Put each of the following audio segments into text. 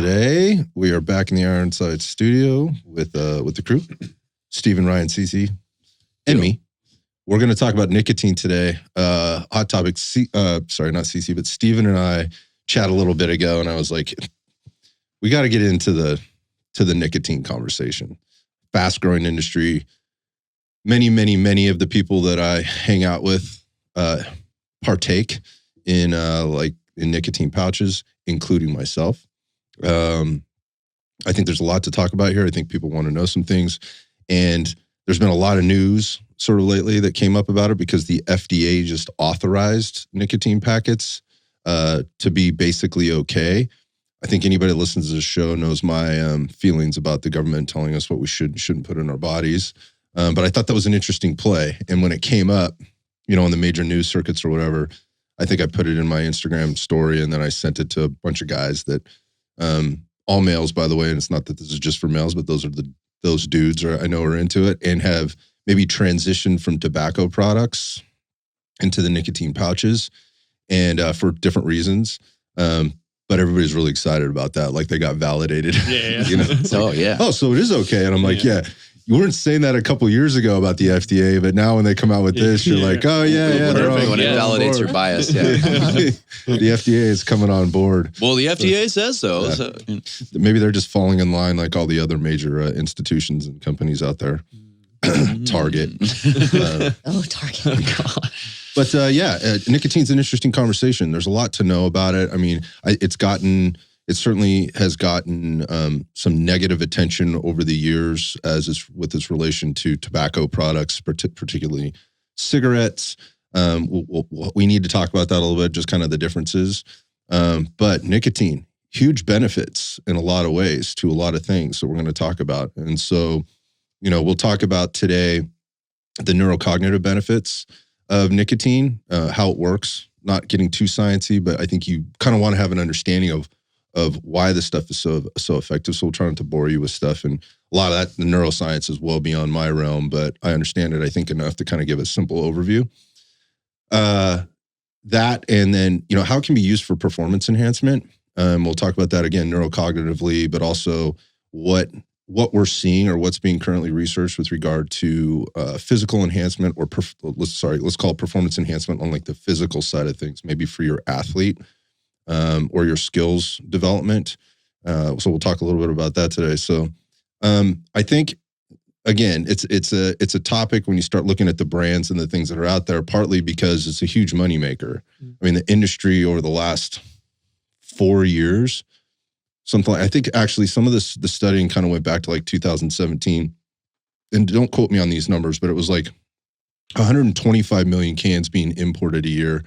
Today, we are back in the Ironside studio with the crew, Stephen, Ryan, CeCe, and me. We're going to talk about nicotine today. Hot topic. Sorry, not CeCe, but Stephen and I chat a little bit ago, and I was like, we got to get into the nicotine conversation. Fast-growing industry. Many of the people that I hang out with partake in nicotine pouches, including myself. I think there's a lot to talk about here. I think people want to know some things. And there's been a lot of news sort of lately that came up about it because the FDA just authorized nicotine packets to be basically okay. I think anybody that listens to this show knows my feelings about the government telling us what we should and shouldn't put in our bodies. But I thought that was an interesting play. And when it came up, on the major news circuits or whatever, I think I put it in my Instagram story and then I sent it to a bunch of guys that, all males, by the way, and it's not that this is just for males, but those dudes I know are into it and have maybe transitioned from tobacco products into the nicotine pouches and for different reasons. But everybody's really excited about that. Like they got validated. Yeah. So it is okay. And I'm like, yeah. You weren't saying that a couple of years ago about the FDA, but now when they come out with this, you're like, oh yeah. When it validates your bias, yeah. The FDA is coming on board. Well, the FDA says so. Yeah. So. Maybe they're just falling in line like all the other major institutions and companies out there. Target. Target. But nicotine's an interesting conversation. There's a lot to know about it. I mean, it certainly has gotten some negative attention over the years with its relation to tobacco products, particularly cigarettes. We need to talk about that a little bit, just kind of the differences. But nicotine, huge benefits in a lot of ways to a lot of things that we're going to talk about. And so, we'll talk about today the neurocognitive benefits of nicotine, how it works, not getting too sciencey, but I think you kind of want to have an understanding of why this stuff is so effective. So we'll try not to bore you with stuff. And a lot of that, the neuroscience is well beyond my realm, but I understand it, I think, enough to kind of give a simple overview. That, and then, how it can be used for performance enhancement. We'll talk about that again, neurocognitively, but also what we're seeing or what's being currently researched with regard to physical enhancement or let's call it performance enhancement on like the physical side of things, maybe for your athlete. Or your skills development. So we'll talk a little bit about that today. So I think, again, it's a topic when you start looking at the brands and the things that are out there, partly because it's a huge moneymaker. I mean, the industry over the last 4 years, I think actually some of the studying kind of went back to like 2017. And don't quote me on these numbers, but it was like 125 million cans being imported a year.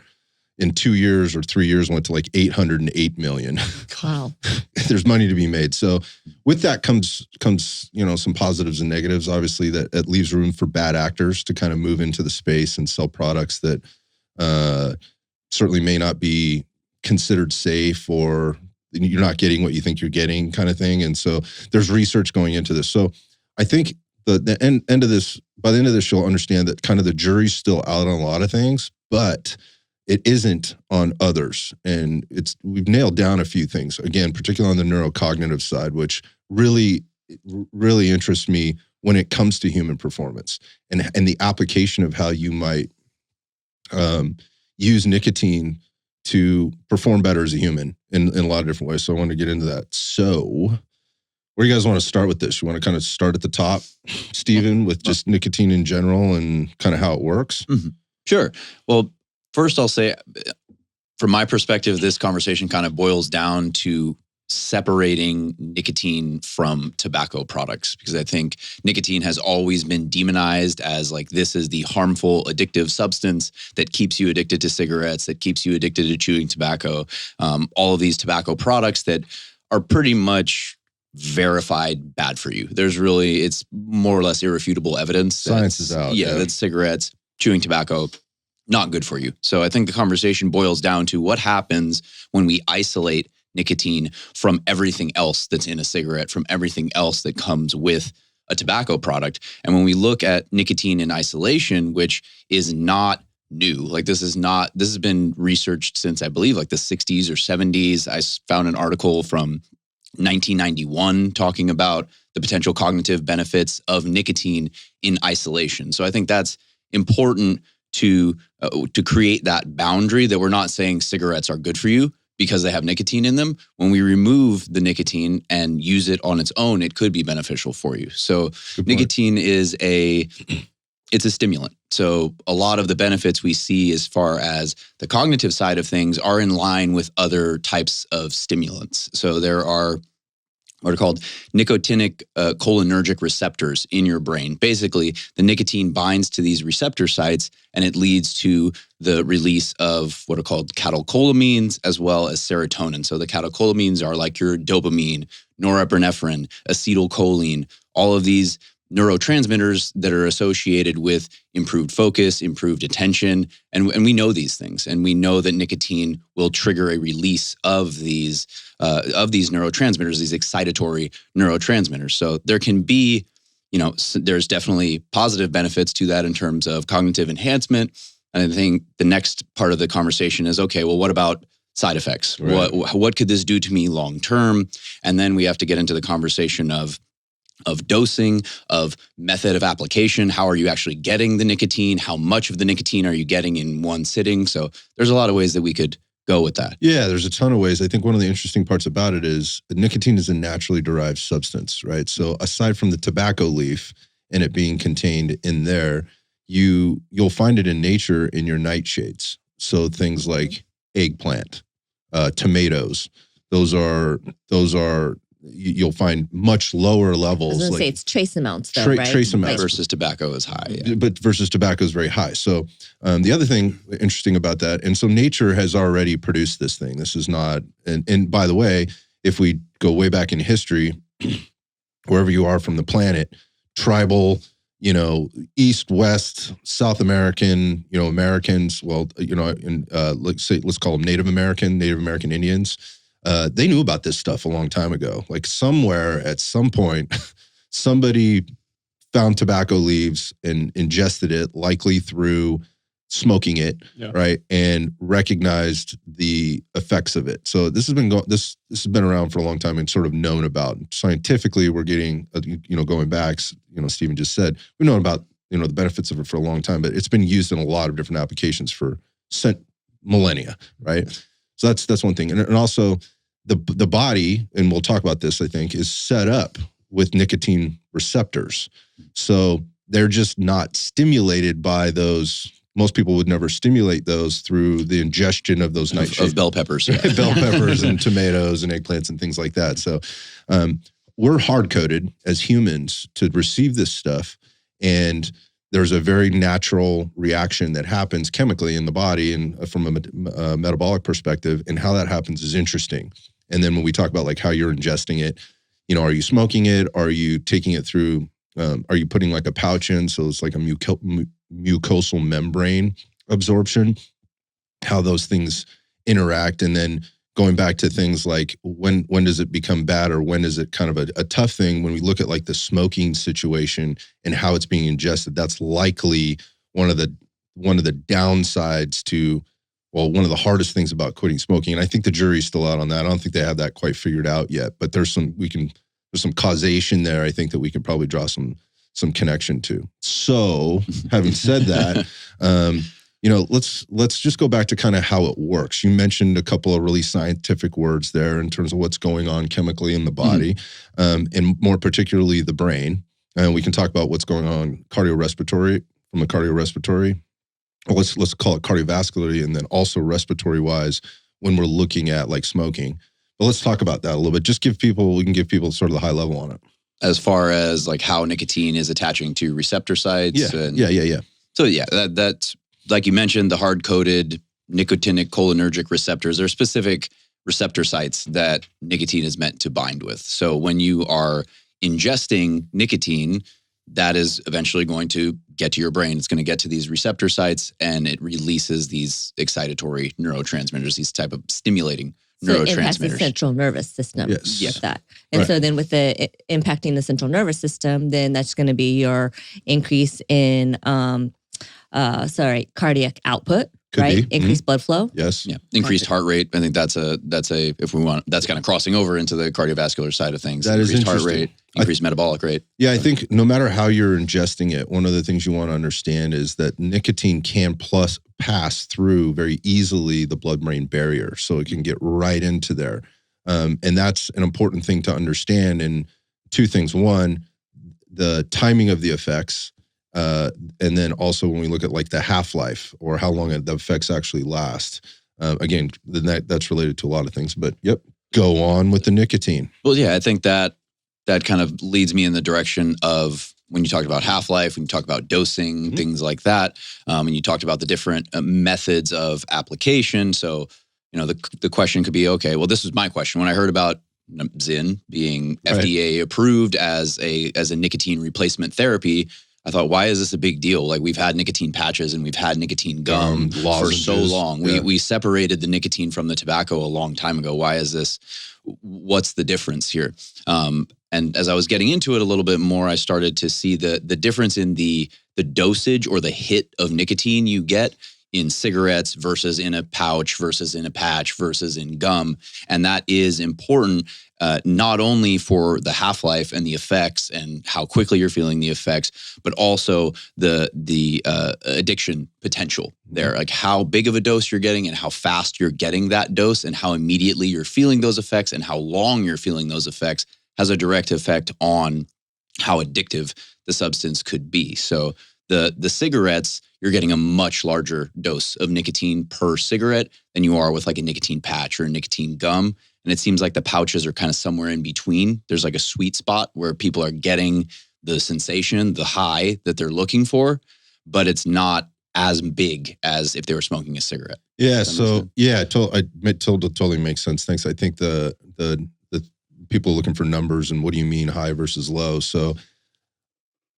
In 2 years or 3 years, went to like 808 million. Wow. There's money to be made. So with that comes some positives and negatives. Obviously, that it leaves room for bad actors to kind of move into the space and sell products that certainly may not be considered safe, or you're not getting what you think you're getting kind of thing. And so there's research going into this. So I think the end of this, by the end of this, you'll understand that kind of the jury's still out on a lot of things, but it isn't on others. And we've nailed down a few things, again, particularly on the neurocognitive side, which really, really interests me when it comes to human performance and the application of how you might use nicotine to perform better as a human in a lot of different ways. So I want to get into that. So where do you guys want to start with this? You want to kind of start at the top, Stephen, with just nicotine in general and kind of how it works? Mm-hmm. Sure. Well, first, I'll say, from my perspective, this conversation kind of boils down to separating nicotine from tobacco products, because I think nicotine has always been demonized as like, this is the harmful, addictive substance that keeps you addicted to cigarettes, that keeps you addicted to chewing tobacco. All of these tobacco products that are pretty much verified bad for you. It's more or less irrefutable evidence. Science is out. Yeah, that cigarettes, chewing tobacco, not good for you. So I think the conversation boils down to what happens when we isolate nicotine from everything else that's in a cigarette, from everything else that comes with a tobacco product. And when we look at nicotine in isolation, which is not new, like this has been researched since I believe like the 60s or 70s. I found an article from 1991 talking about the potential cognitive benefits of nicotine in isolation. So I think that's important to create that boundary that we're not saying cigarettes are good for you because they have nicotine in them. When we remove the nicotine and use it on its own, it could be beneficial for you. So nicotine is it's a stimulant. So a lot of the benefits we see as far as the cognitive side of things are in line with other types of stimulants. So there are what are called nicotinic cholinergic receptors in your brain. Basically, the nicotine binds to these receptor sites and it leads to the release of what are called catecholamines as well as serotonin. So the catecholamines are like your dopamine, norepinephrine, acetylcholine, all of these neurotransmitters that are associated with improved focus, improved attention. And we know these things. And we know that nicotine will trigger a release of these neurotransmitters, these excitatory neurotransmitters. So there can be, there's definitely positive benefits to that in terms of cognitive enhancement. And I think the next part of the conversation is, okay, well, what about side effects? Right. What could this do to me long term? And then we have to get into the conversation of dosing, of method of application. How are you actually getting the nicotine? How much of the nicotine are you getting in one sitting? So there's a lot of ways that we could go with that. Yeah, there's a ton of ways. I think one of the interesting parts about it is nicotine is a naturally derived substance, right? So aside from the tobacco leaf and it being contained in there, you'll find it in nature in your nightshades. So things like eggplant, tomatoes, those are you'll find much lower levels. I was going to say it's trace amounts though, right? Trace amounts. Versus tobacco is high. Yeah. But versus tobacco is very high. So the other thing interesting about that, and so nature has already produced this thing. This is not, and by the way, if we go way back in history, wherever you are from the planet, tribal, East, West, South American, Americans, let's call them Native American Indians. They knew about this stuff a long time ago. Like somewhere at some point, somebody found tobacco leaves and ingested it, likely through smoking it, right, and recognized the effects of it. So this has been this has been around for a long time and sort of known about. Scientifically, we're getting going back. Stephen just said we've known about the benefits of it for a long time, but it's been used in a lot of different applications for millennia, right? So that's one thing, and also the body, and we'll talk about this, I think, is set up with nicotine receptors. So they're just not stimulated by those. Most people would never stimulate those through the ingestion of those of bell peppers, bell peppers and tomatoes and eggplants and things like that. So we're hard coded as humans to receive this stuff, and there's a very natural reaction that happens chemically in the body and from a metabolic perspective, and how that happens is interesting. And then when we talk about like how you're ingesting it, are you smoking it? Are you taking it through, are you putting like a pouch in? So it's like a mucosal membrane absorption, how those things interact. And then going back to things like when does it become bad, or when is it kind of a tough thing? When we look at like the smoking situation and how it's being ingested, that's likely one of the downsides to, one of the hardest things about quitting smoking. And I think the jury's still out on that. I don't think they have that quite figured out yet, but there's some causation there. I think that we can probably draw some connection to. So having said that, let's just go back to kind of how it works. You mentioned a couple of really scientific words there in terms of what's going on chemically in the body, and more particularly the brain. And we can talk about what's going on cardiorespiratory, from the cardiorespiratory. Let's call it cardiovascularly, and then also respiratory wise when we're looking at like smoking. But let's talk about that a little bit. We can give people sort of the high level on it. As far as like how nicotine is attaching to receptor sites. Yeah. So that's like you mentioned, the hard-coded nicotinic cholinergic receptors. There are specific receptor sites that nicotine is meant to bind with. So when you are ingesting nicotine, that is eventually going to get to your brain. It's going to get to these receptor sites, and it releases these excitatory neurotransmitters, these type of stimulating neurotransmitters. It impacts the central nervous system. Yes. That. And so then with the impacting the central nervous system, then that's going to be your increase in cardiac output. Could right? be. Increased blood flow. Yes. Yeah. Increased heart rate. I think that's if we want, that's kind of crossing over into the cardiovascular side of things. That is increased heart interesting. rate, increased metabolic rate. Yeah, I think no matter how you're ingesting it, one of the things you want to understand is that nicotine can pass through very easily the blood-brain barrier. So it can get right into there. And that's an important thing to understand. And two things. One, the timing of the effects. And then also when we look at like the half-life or how long the effects actually last. Again, that's related to a lot of things. But yep, go on with the nicotine. Well, yeah, I think that kind of leads me in the direction of when you talk about half-life, when you talk about dosing, things like that, and you talked about the different methods of application. So, the question could be, okay, well, this was my question. When I heard about Zyn being FDA approved as a nicotine replacement therapy, I thought, why is this a big deal? Like, we've had nicotine patches and we've had nicotine gum for so long. Yeah. We separated the nicotine from the tobacco a long time ago. Why is this? What's the difference here? And as I was getting into it a little bit more, I started to see the difference in the dosage or the hit of nicotine you get in cigarettes versus in a pouch versus in a patch versus in gum. And that is important, not only for the half-life and the effects and how quickly you're feeling the effects, but also the addiction potential there, like how big of a dose you're getting and how fast you're getting that dose and how immediately you're feeling those effects and how long you're feeling those effects has a direct effect on how addictive the substance could be. So the cigarettes, you're getting a much larger dose of nicotine per cigarette than you are with like a nicotine patch or a nicotine gum. And it seems like the pouches are kind of somewhere in between. There's like a sweet spot where people are getting the sensation, the high that they're looking for, but it's not as big as if they were smoking a cigarette. Yeah. So yeah, totally makes sense. Thanks. I think the people looking for numbers and what do you mean high versus low? So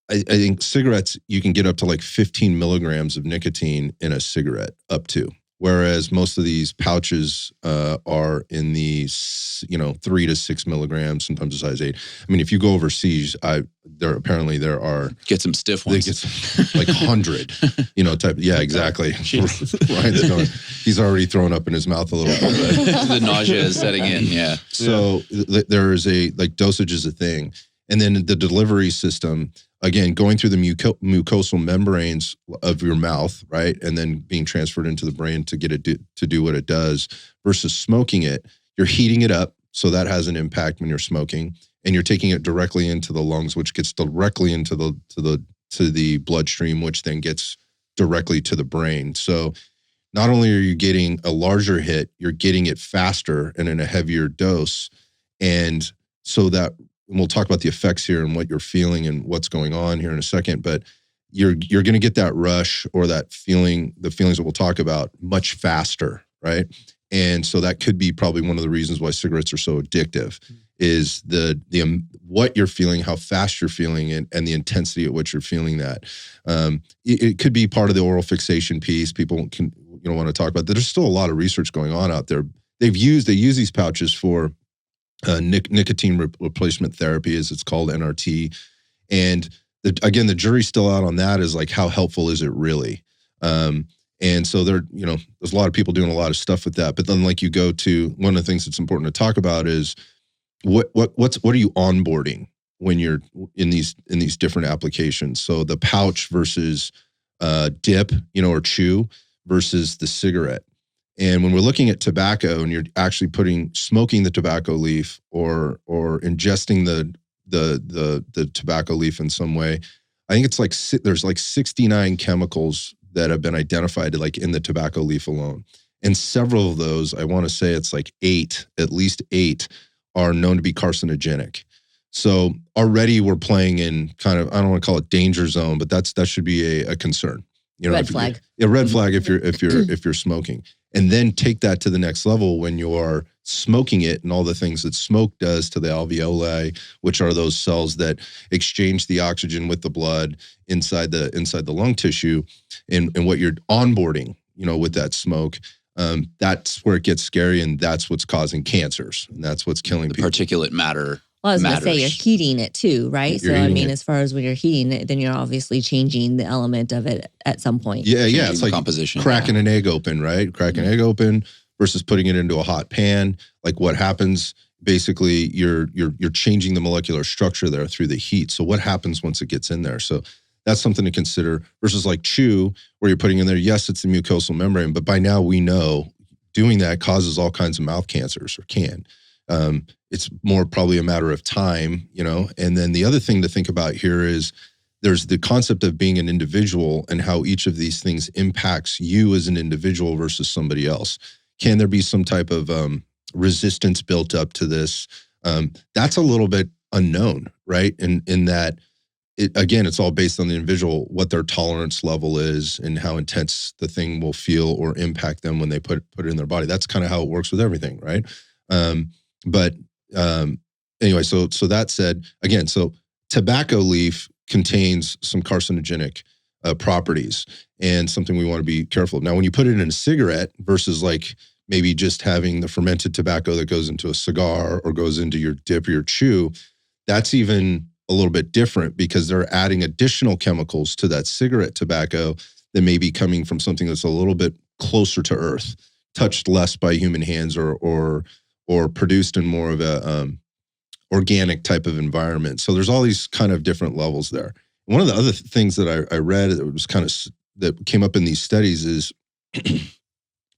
I think cigarettes, you can get up to like 15 milligrams of nicotine in a cigarette up to, whereas most of these pouches are in the 3 to 6 milligrams, sometimes a size 8. I mean, if you go overseas, there are get some stiff ones. They get some, like 100, type. Yeah, exactly. Ryan's going, he's already thrown up in his mouth a little bit. The nausea is setting in. Yeah. So there is dosage is a thing, and then the delivery system. Again, going through the mucosal membranes of your mouth, right? And then being transferred into the brain to get it to do what it does versus smoking it. You're heating it up. So that has an impact when you're smoking, and you're taking it directly into the lungs, which gets directly into the bloodstream, which then gets directly to the brain. So not only are you getting a larger hit, you're getting it faster and in a heavier dose. And so that, and we'll talk about the effects here and what you're feeling and what's going on here in a second, but you're going to get that rush or that feeling, the feelings that we'll talk about much faster, right? And so that could be probably one of the reasons why cigarettes are so addictive is the what you're feeling, how fast you're feeling it, and the intensity at which you're feeling that. It could be part of the oral fixation piece. People can want to talk about that. There's still a lot of research going on out there. They use these pouches for nicotine replacement therapy, as it's called, NRT. And again, the jury's still out on that, is like, how helpful is it really? And so there's a lot of people doing a lot of stuff with that. But then, like, you go to one of the things that's important to talk about is what are you onboarding when you're in these different applications? So the pouch versus dip, or chew versus the cigarette. And when we're looking at tobacco and you're actually smoking the tobacco leaf or ingesting the tobacco leaf in some way, I think it's like there's like 69 chemicals that have been identified like in the tobacco leaf alone. And several of those, I want to say it's like at least eight are known to be carcinogenic. So already we're playing in kind of, I don't want to call it danger zone, but that should be a concern. Red flag. A red flag if you're smoking. And then take that to the next level when you're smoking it and all the things that smoke does to the alveoli, which are those cells that exchange the oxygen with the blood inside the lung tissue, and what you're onboarding, with that smoke. That's where it gets scary, and that's what's causing cancers, and that's what's killing people. Particulate matter. Well, I was going to say matters. you're heating it too, right? You're So, I heating mean, it. as far as when you're heating it, then you're obviously changing the element of it at some point. Yeah, Changing it's the like composition. cracking an egg open, right? Cracking an egg open versus putting it into a hot pan. Like what happens, basically, you're changing the molecular structure there through the heat. So what happens once it gets in there? So that's something to consider versus like chew, where you're putting in there, yes, it's the mucosal membrane, but by now we know doing that causes all kinds of mouth cancers, or can. It's more probably a matter of time, And then the other thing to think about here is there's the concept of being an individual and how each of these things impacts you as an individual versus somebody else. Can there be some type of resistance built up to this? That's a little bit unknown, right? In that, it's all based on the individual, what their tolerance level is and how intense the thing will feel or impact them when they put it in their body. That's kind of how it works with everything, right? Anyway, so that said, again, so tobacco leaf contains some carcinogenic properties and something we want to be careful of. Now, when you put it in a cigarette versus like maybe just having the fermented tobacco that goes into a cigar or goes into your dip or your chew, that's even a little bit different because they're adding additional chemicals to that cigarette tobacco that may be coming from something that's a little bit closer to earth, touched less by human hands or produced in more of a organic type of environment. So there's all these kind of different levels there. One of the other things that I read that was that came up in these studies is,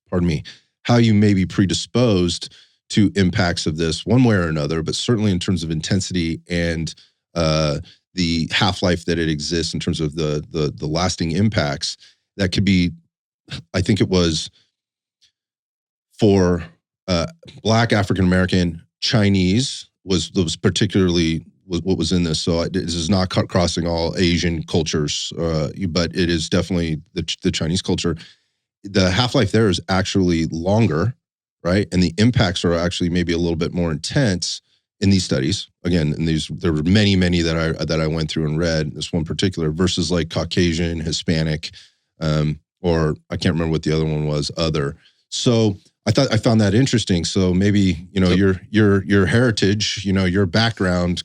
pardon me, how you may be predisposed to impacts of this one way or another, but certainly in terms of intensity and the half-life that it exists in terms of the lasting impacts. That could be, I think it was for Black, African-American, Chinese was particularly what was in this. So this is not crossing all Asian cultures, but it is definitely the Chinese culture. The half-life there is actually longer, right? And the impacts are actually maybe a little bit more intense in these studies. Again, there were many that I went through and read. This one particular versus like Caucasian, Hispanic, or I can't remember what the other one was. So I found that interesting. So maybe your heritage, your background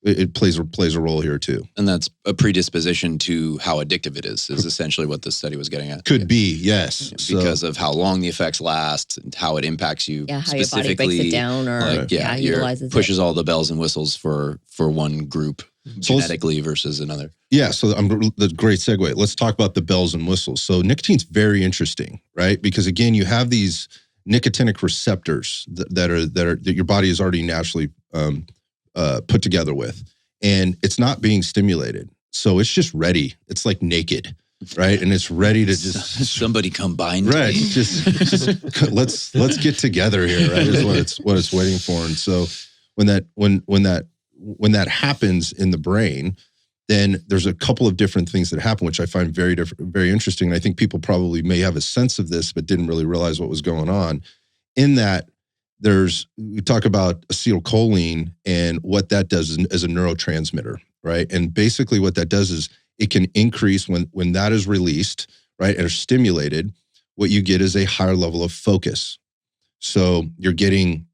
it plays a role here too. And that's a predisposition to how addictive it is essentially what the study was getting at. Could be, yes. Because of how long the effects last and how it impacts you. Yeah, how your body breaks it down or utilizes pushes it. all the bells and whistles for one group genetically versus another. Yeah, so the great segue. Let's talk about the bells and whistles. So nicotine's very interesting, right? Because again, you have these nicotinic receptors that your body is already naturally put together with, and it's not being stimulated. So it's just ready. It's like naked, right? And it's ready to just somebody combine. Right. Just let's get together here, right? Is what it's waiting for. And so when that happens in the brain, then there's a couple of different things that happen, which I find very interesting. And I think people probably may have a sense of this, but didn't really realize what was going on. In that, we talk about acetylcholine and what that does as a neurotransmitter, right? And basically what that does is it can increase when that is released, right, and are stimulated, what you get is a higher level of focus. So you're getting,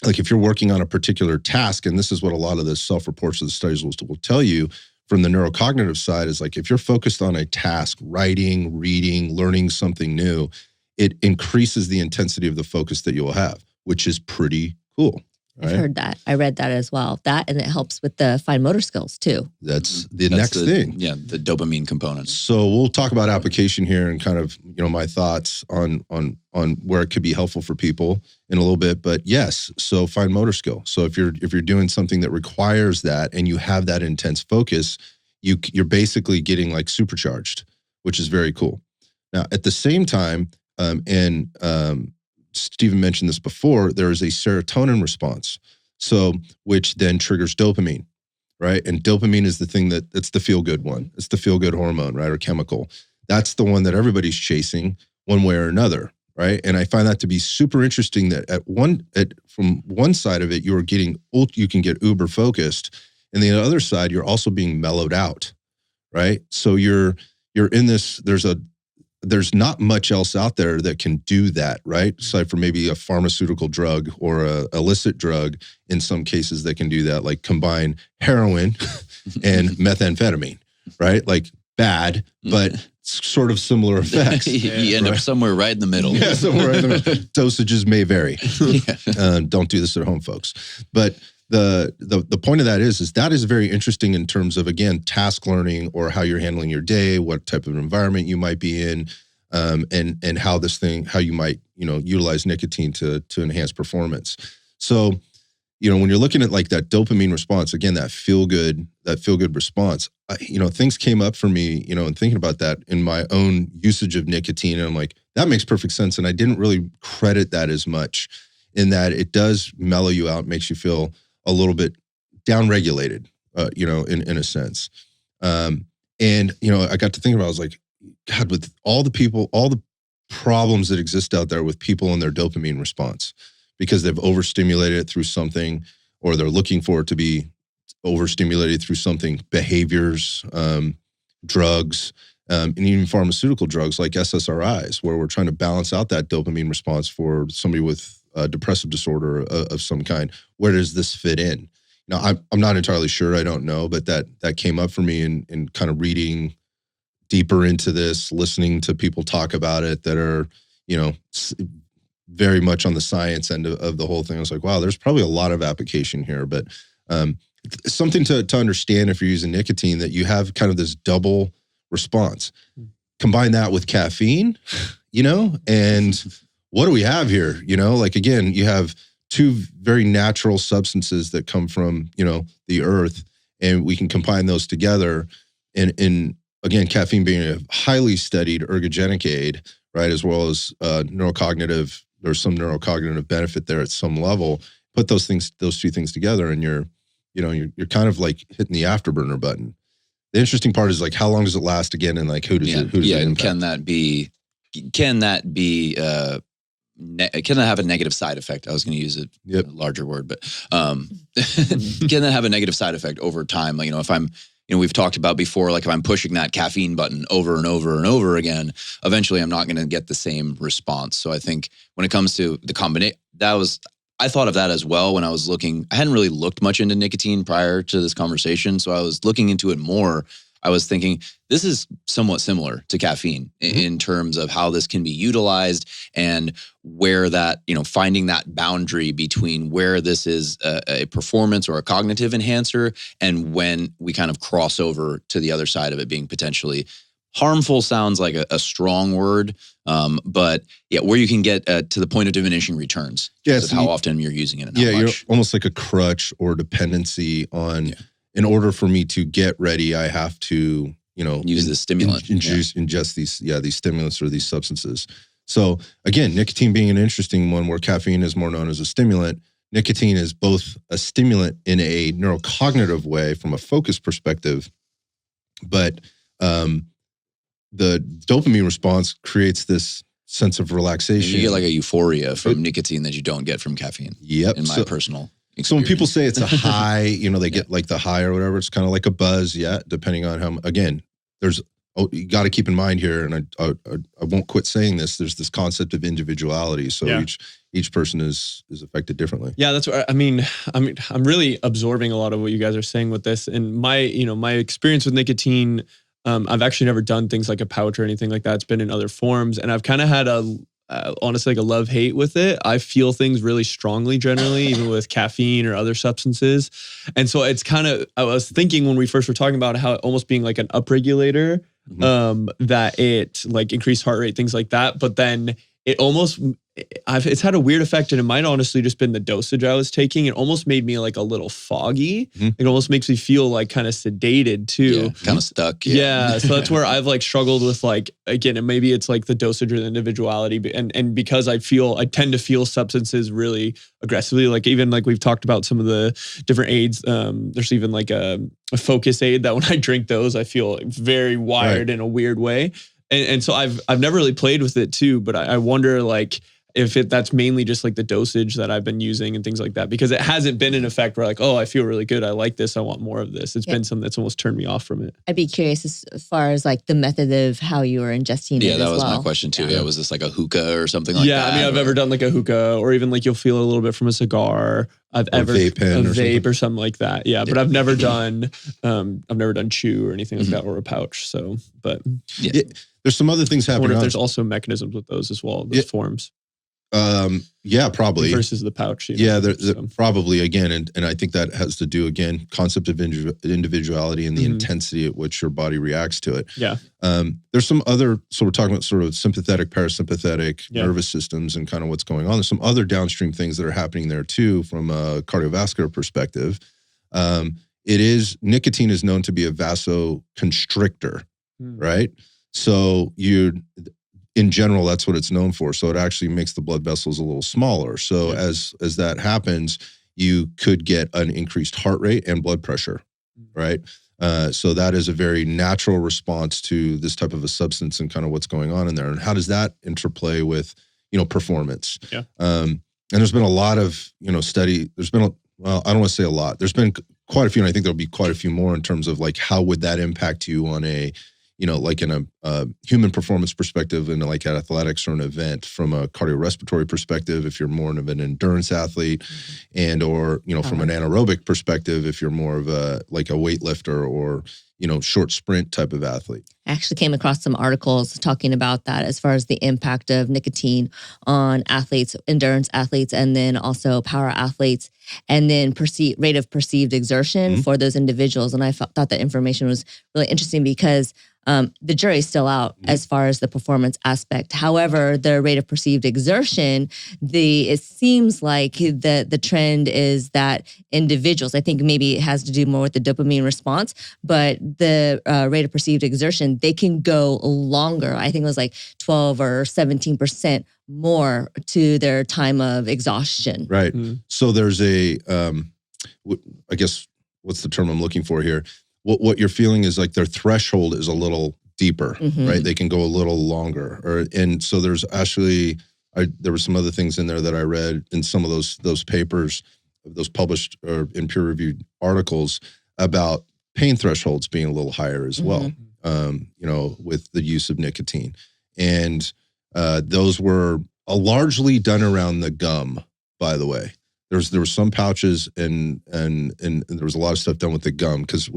like if you're working on a particular task, and this is what a lot of the self-reports of the studies will tell you from the neurocognitive side, is like if you're focused on a task, writing, reading, learning something new, it increases the intensity of the focus that you'll have, which is pretty cool. Right? I've heard that. I read that as well. That, and it helps with the fine motor skills too. That's the next thing. Yeah, the dopamine component. So we'll talk about application here and kind of, my thoughts on where it could be helpful for people in a little bit. But yes, so fine motor skill. So if you're doing something that requires that and you have that intense focus, you're basically getting like supercharged, which is very cool. Now, at the same time, Stephen mentioned this before, there is a serotonin response, so which then triggers dopamine, right? And dopamine is the thing it's the feel-good one. It's the feel-good hormone, right, or chemical. That's the one that everybody's chasing one way or another, right? And I find that to be super interesting that from one side of it, you can get uber focused, and the other side, you're also being mellowed out, right? So you're in this, there's a there's not much else out there that can do that, right? Aside from maybe a pharmaceutical drug or a illicit drug in some cases that can do that, like combine heroin and methamphetamine, right? Like bad, but sort of similar effects. You end up somewhere right in the middle. Yeah, somewhere right in the middle. Dosages may vary. Don't do this at home, folks. But the point of that is that is very interesting in terms of, again, task learning or how you're handling your day, what type of environment you might be in, and how you might, utilize nicotine to enhance performance. So, when you're looking at like that dopamine response, again, that feel good response, things came up for me, and thinking about that in my own usage of nicotine, and I'm like, that makes perfect sense. And I didn't really credit that as much, in that it does mellow you out, makes you feel a little bit downregulated, in a sense. I got to think about, I was like, God, with all the problems that exist out there with people and their dopamine response, because they've overstimulated it through something, or they're looking for it to be overstimulated through something, behaviors, drugs, and even pharmaceutical drugs like SSRIs, where we're trying to balance out that dopamine response for somebody with a depressive disorder of some kind. Where does this fit in? Now, I'm not entirely sure. I don't know, but that came up for me in kind of reading deeper into this, listening to people talk about it that are, very much on the science end of the whole thing. I was like, wow, there's probably a lot of application here, but something to understand if you're using nicotine, that you have kind of this double response. Combine that with caffeine, and what do we have here? Like, again, you have two very natural substances that come from, the earth, and we can combine those together. And again, caffeine being a highly studied ergogenic aid, right? As well as neurocognitive, there's some neurocognitive benefit there at some level. Put those two things together, and you're kind of like hitting the afterburner button. The interesting part is, like, how long does it last again? And like, who does it impact? Can that have a negative side effect? I was going to use a larger word, but can that have a negative side effect over time? Like, if I'm, we've talked about before, like if I'm pushing that caffeine button over and over and over again, eventually I'm not going to get the same response. So I think when it comes to the combination, I thought of that as well when I was looking. I hadn't really looked much into nicotine prior to this conversation, so I was looking into it more. I was thinking this is somewhat similar to caffeine in terms of how this can be utilized, and where that, finding that boundary between where this is a performance or a cognitive enhancer, and when we kind of cross over to the other side of it being potentially harmful. Sounds like a strong word, but yeah, where you can get to the point of diminishing returns. Yeah, so how often you're using it and how much. You're almost like a crutch or dependency on. Yeah. In order for me to get ready, I have to, use the stimulant, ingest these stimulants or these substances. So again, nicotine being an interesting one, where caffeine is more known as a stimulant. Nicotine is both a stimulant in a neurocognitive way from a focus perspective, but the dopamine response creates this sense of relaxation. You get like a euphoria from nicotine that you don't get from caffeine. Yep. In my personal experience. So when people say it's a high, they get like the high or whatever, it's kind of like a buzz, depending on how, again, you got to keep in mind here, and I won't quit saying this, there's this concept of individuality. So each person is affected differently. Yeah, that's what I mean, I'm really absorbing a lot of what you guys are saying with this. And my experience with nicotine, I've actually never done things like a pouch or anything like that. It's been in other forms, and I've kind of had honestly like a love-hate with it. I feel things really strongly generally, even with caffeine or other substances. And so it's kind of, I was thinking when we first were talking about how it almost being like an upregulator, that it like increased heart rate, things like that. But then it almost, it's had a weird effect, and it might honestly just been the dosage I was taking. It almost made me like a little foggy. It almost makes me feel like kind of sedated too. Kind of stuck. Yeah. So that's where I've like struggled with, like, again, and maybe it's like the dosage or the individuality. And because I tend to feel substances really aggressively, like even like we've talked about some of the different aids. There's even like a focus aid that when I drink those, I feel very wired in a weird way. And so I've never really played with it too, but I wonder, like, if that's mainly just like the dosage that I've been using and things like that, because it hasn't been an effect where like, oh, I feel really good. I like this. I want more of this. It's been something that's almost turned me off from it. I'd be curious as far as like the method of how you were ingesting it. Yeah, that as was well. my question too. Yeah, was this like a hookah or something like that? Yeah, I mean, I've ever done like a hookah, or even like you'll feel a little bit from a cigar. I've ever a vape or something like that. Yeah, but I've never done chew or anything like that, or a pouch. So, but there's some other things I happening. wonder if there's also mechanisms with those as well, those forms. Yeah, probably. Versus the pouch. Probably, again, and I think that has to do, again, concept of individuality and the intensity at which your body reacts to it. Yeah. There's some other, so we're talking about sort of sympathetic, parasympathetic nervous systems and kind of what's going on. There's some other downstream things that are happening there too from a cardiovascular perspective. Nicotine is known to be a vasoconstrictor, right? So in general, that's what it's known for. So it actually makes the blood vessels a little smaller. So as that happens, you could get an increased heart rate and blood pressure, right? So that is a very natural response to this type of a substance and kind of what's going on in there. And how does that interplay with, performance? Yeah. And there's been a lot of, study. There's been, I don't want to say a lot. There's been quite a few, and I think there'll be quite a few more in terms of like, how would that impact you on a, like in a human performance perspective in like at athletics or an event, from a cardiorespiratory perspective, if you're more of an endurance athlete, and or, from an anaerobic perspective, if you're more of a weightlifter or, short sprint type of athlete. I actually came across some articles talking about that as far as the impact of nicotine on athletes, endurance athletes, and then also power athletes, and then rate of perceived exertion for those individuals. And I thought that information was really interesting because the jury's still out as far as the performance aspect. However, the rate of perceived exertion, it seems like the trend is that individuals, I think maybe it has to do more with the dopamine response, but the rate of perceived exertion, they can go longer. I think it was like 12 or 17% more to their time of exhaustion. Right. So there's I guess, what's the term I'm looking for here? What you're feeling is like their threshold is a little deeper, right? They can go a little longer, and so there's actually there were some other things in there that I read in some of those papers, those published or in peer-reviewed articles about pain thresholds being a little higher as well, with the use of nicotine, and those were largely done around the gum, by the way. There were some pouches and there was a lot of stuff done with the gum, because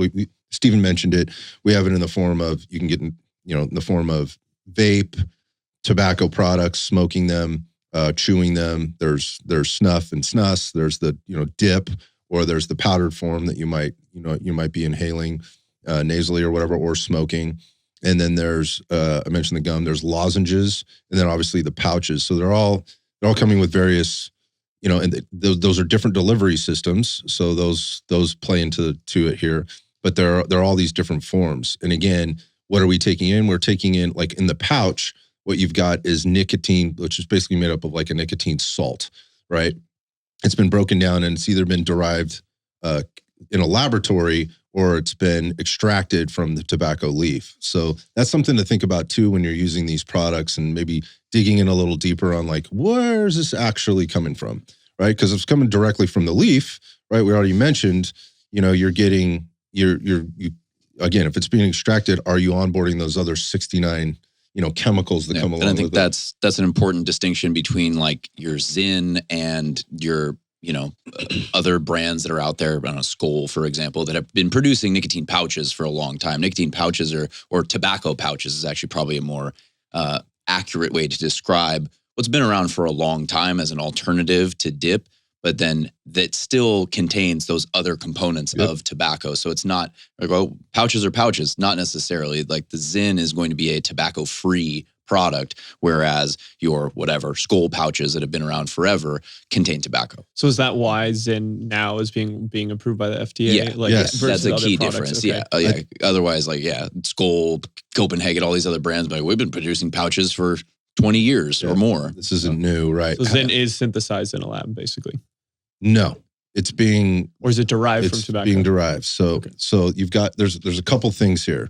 Stephen mentioned it. We have it in the form of, you can get in the form of vape, tobacco products, smoking them, chewing them. There's snuff and snus. There's the dip, or there's the powdered form that you might be inhaling nasally or whatever, or smoking. And then there's I mentioned the gum. There's lozenges, and then obviously the pouches. So they're all coming with various. And those are different delivery systems, so those play into it here. But there are all these different forms. And again, what are we taking in? We're taking in, like in the pouch, what you've got is nicotine, which is basically made up of like a nicotine salt, right? It's been broken down, and it's either been derived in a laboratory, or it's been extracted from the tobacco leaf. So that's something to think about too when you're using these products, and maybe digging in a little deeper on like, where is this actually coming from, right? Because it's coming directly from the leaf, right? We already mentioned, you're getting, again, if it's being extracted, are you onboarding those other 69, chemicals that come along with it? And I think that's an important distinction between like your Zyn and your other brands that are out there, on a Skoal, for example, that have been producing nicotine pouches for a long time. Nicotine pouches or tobacco pouches is actually probably a more accurate way to describe what's been around for a long time as an alternative to dip, but then that still contains those other components of tobacco. So it's not like, well, pouches are pouches, not necessarily. Like the Zyn is going to be a tobacco-free product, whereas your whatever Skoal pouches that have been around forever contain tobacco. So is that why Zyn now is being approved by the FDA? Yeah, yes, that's a key difference. Okay. Yeah. Otherwise, Skoal, Copenhagen, all these other brands, but we've been producing pouches for 20 years or more. This isn't new, right? So Zyn is synthesized in a lab, basically. No, it's being, or is it derived from tobacco? It's being derived. So, so you've got there's a couple things here.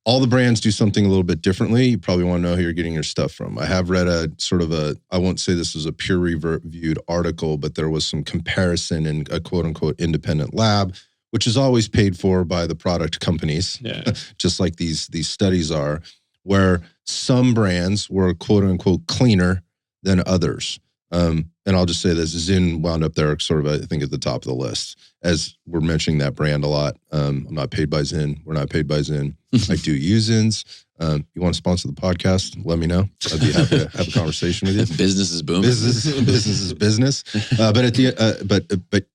all the brands do something a little bit differently. You probably want to know who you're getting your stuff from. I have read I won't say this is a peer reviewed article, but there was some comparison in a quote unquote independent lab, which is always paid for by the product companies, just like these studies are, where some brands were quote unquote cleaner than others. And I'll just say this, Zyn wound up there sort of, I think, at the top of the list, as we're mentioning that brand a lot. I'm not paid by Zyn. We're not paid by Zyn. I do use Zyns. You want to sponsor the podcast? Let me know. I'd be happy to have a conversation with you. Business is booming. Business is business. But at the but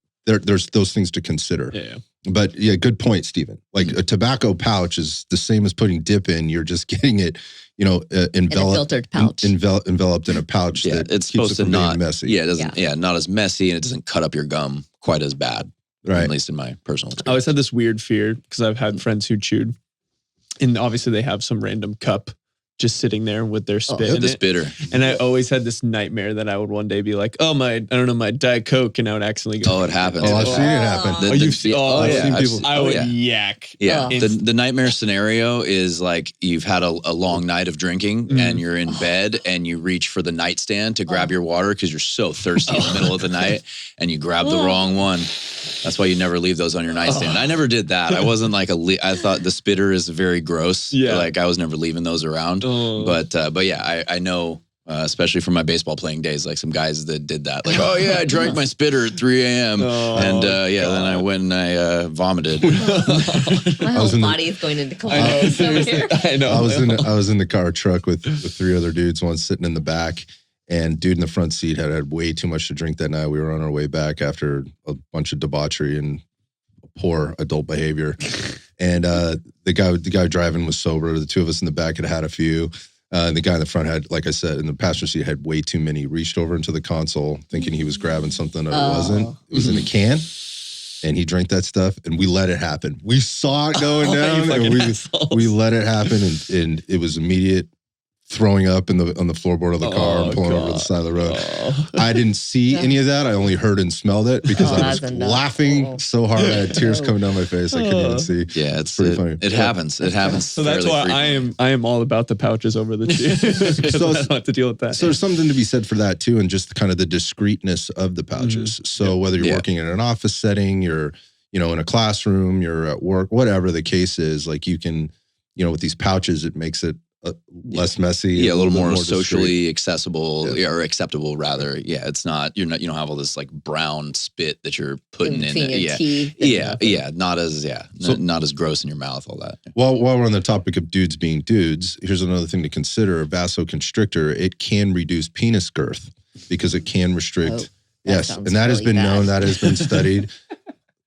there's those things to consider. Yeah. But yeah, good point, Stephen. Like a tobacco pouch is the same as putting dip in. You're just getting it, enveloped in a filtered pouch. Enveloped in a pouch. Yeah, that it's supposed to not messy. Yeah, it doesn't. Yeah, not as messy, and it doesn't cut up your gum quite as bad. Right. At least in my personal experience. I always had this weird fear because I've had friends who chewed, and obviously they have some random cup just sitting there with their spit in the it. spitter. And I always had this nightmare that I would one day be like, oh, my Diet Coke, and I would accidentally go. Oh, it happens. Oh, I've seen it happen. You've seen people. I would yak. Yeah. The nightmare scenario is like you've had a long night of drinking and you're in bed and you reach for the nightstand to grab your water because you're so thirsty in the middle of the night and you grab the wrong one. That's why you never leave those on your nightstand. I never did that. I wasn't like I thought the spitter is very gross. Yeah. Like I was never leaving those around. But yeah, I know, especially from my baseball playing days, like some guys that did that. Like, oh yeah, I drank my spitter at 3 a.m. Then I went and I vomited. My whole body is going into collapse over here. I know. I was in the car truck with 3 other dudes, one sitting in the back, and dude in the front seat had way too much to drink that night. We were on our way back after a bunch of debauchery and poor adult behavior. And the guy driving was sober. The two of us in the back had a few. The guy in the front had, like I said, in the passenger seat had way too many. Reached over into the console thinking he was grabbing something that it wasn't. It was in a can. And he drank that stuff, and we let it happen. We saw it going down, and we let it happen, and it was immediate throwing up on the floorboard of the car and pulling over to the side of the road. I didn't see any of that. I only heard and smelled it because I was laughing so hard. I had tears coming down my face. I couldn't even see. Yeah, it's pretty funny. It happens. It happens. So that's why I am all about the pouches over the chew. So I don't have to deal with that. So there's something to be said for that too, and just kind of the discreetness of the pouches. So whether you're working in an office setting, you're in a classroom, you're at work, whatever the case is, like you can, with these pouches, it makes it less messy. Yeah, a little more socially accessible or acceptable rather. Yeah, it's not, you don't have all this like brown spit that you're putting in. Not as gross in your mouth, all that. While we're on the topic of dudes being dudes, here's another thing to consider. Vasoconstrictor, it can reduce penis girth because it can restrict. And that has been known, that has been studied.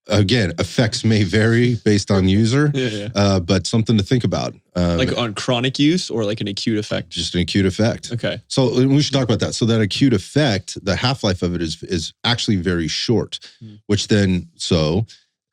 Again, effects may vary based on user, but something to think about. Like on chronic use or like an acute effect? Just an acute effect. Okay. So we should talk about that. So that acute effect, the half-life of it is actually very short, which then,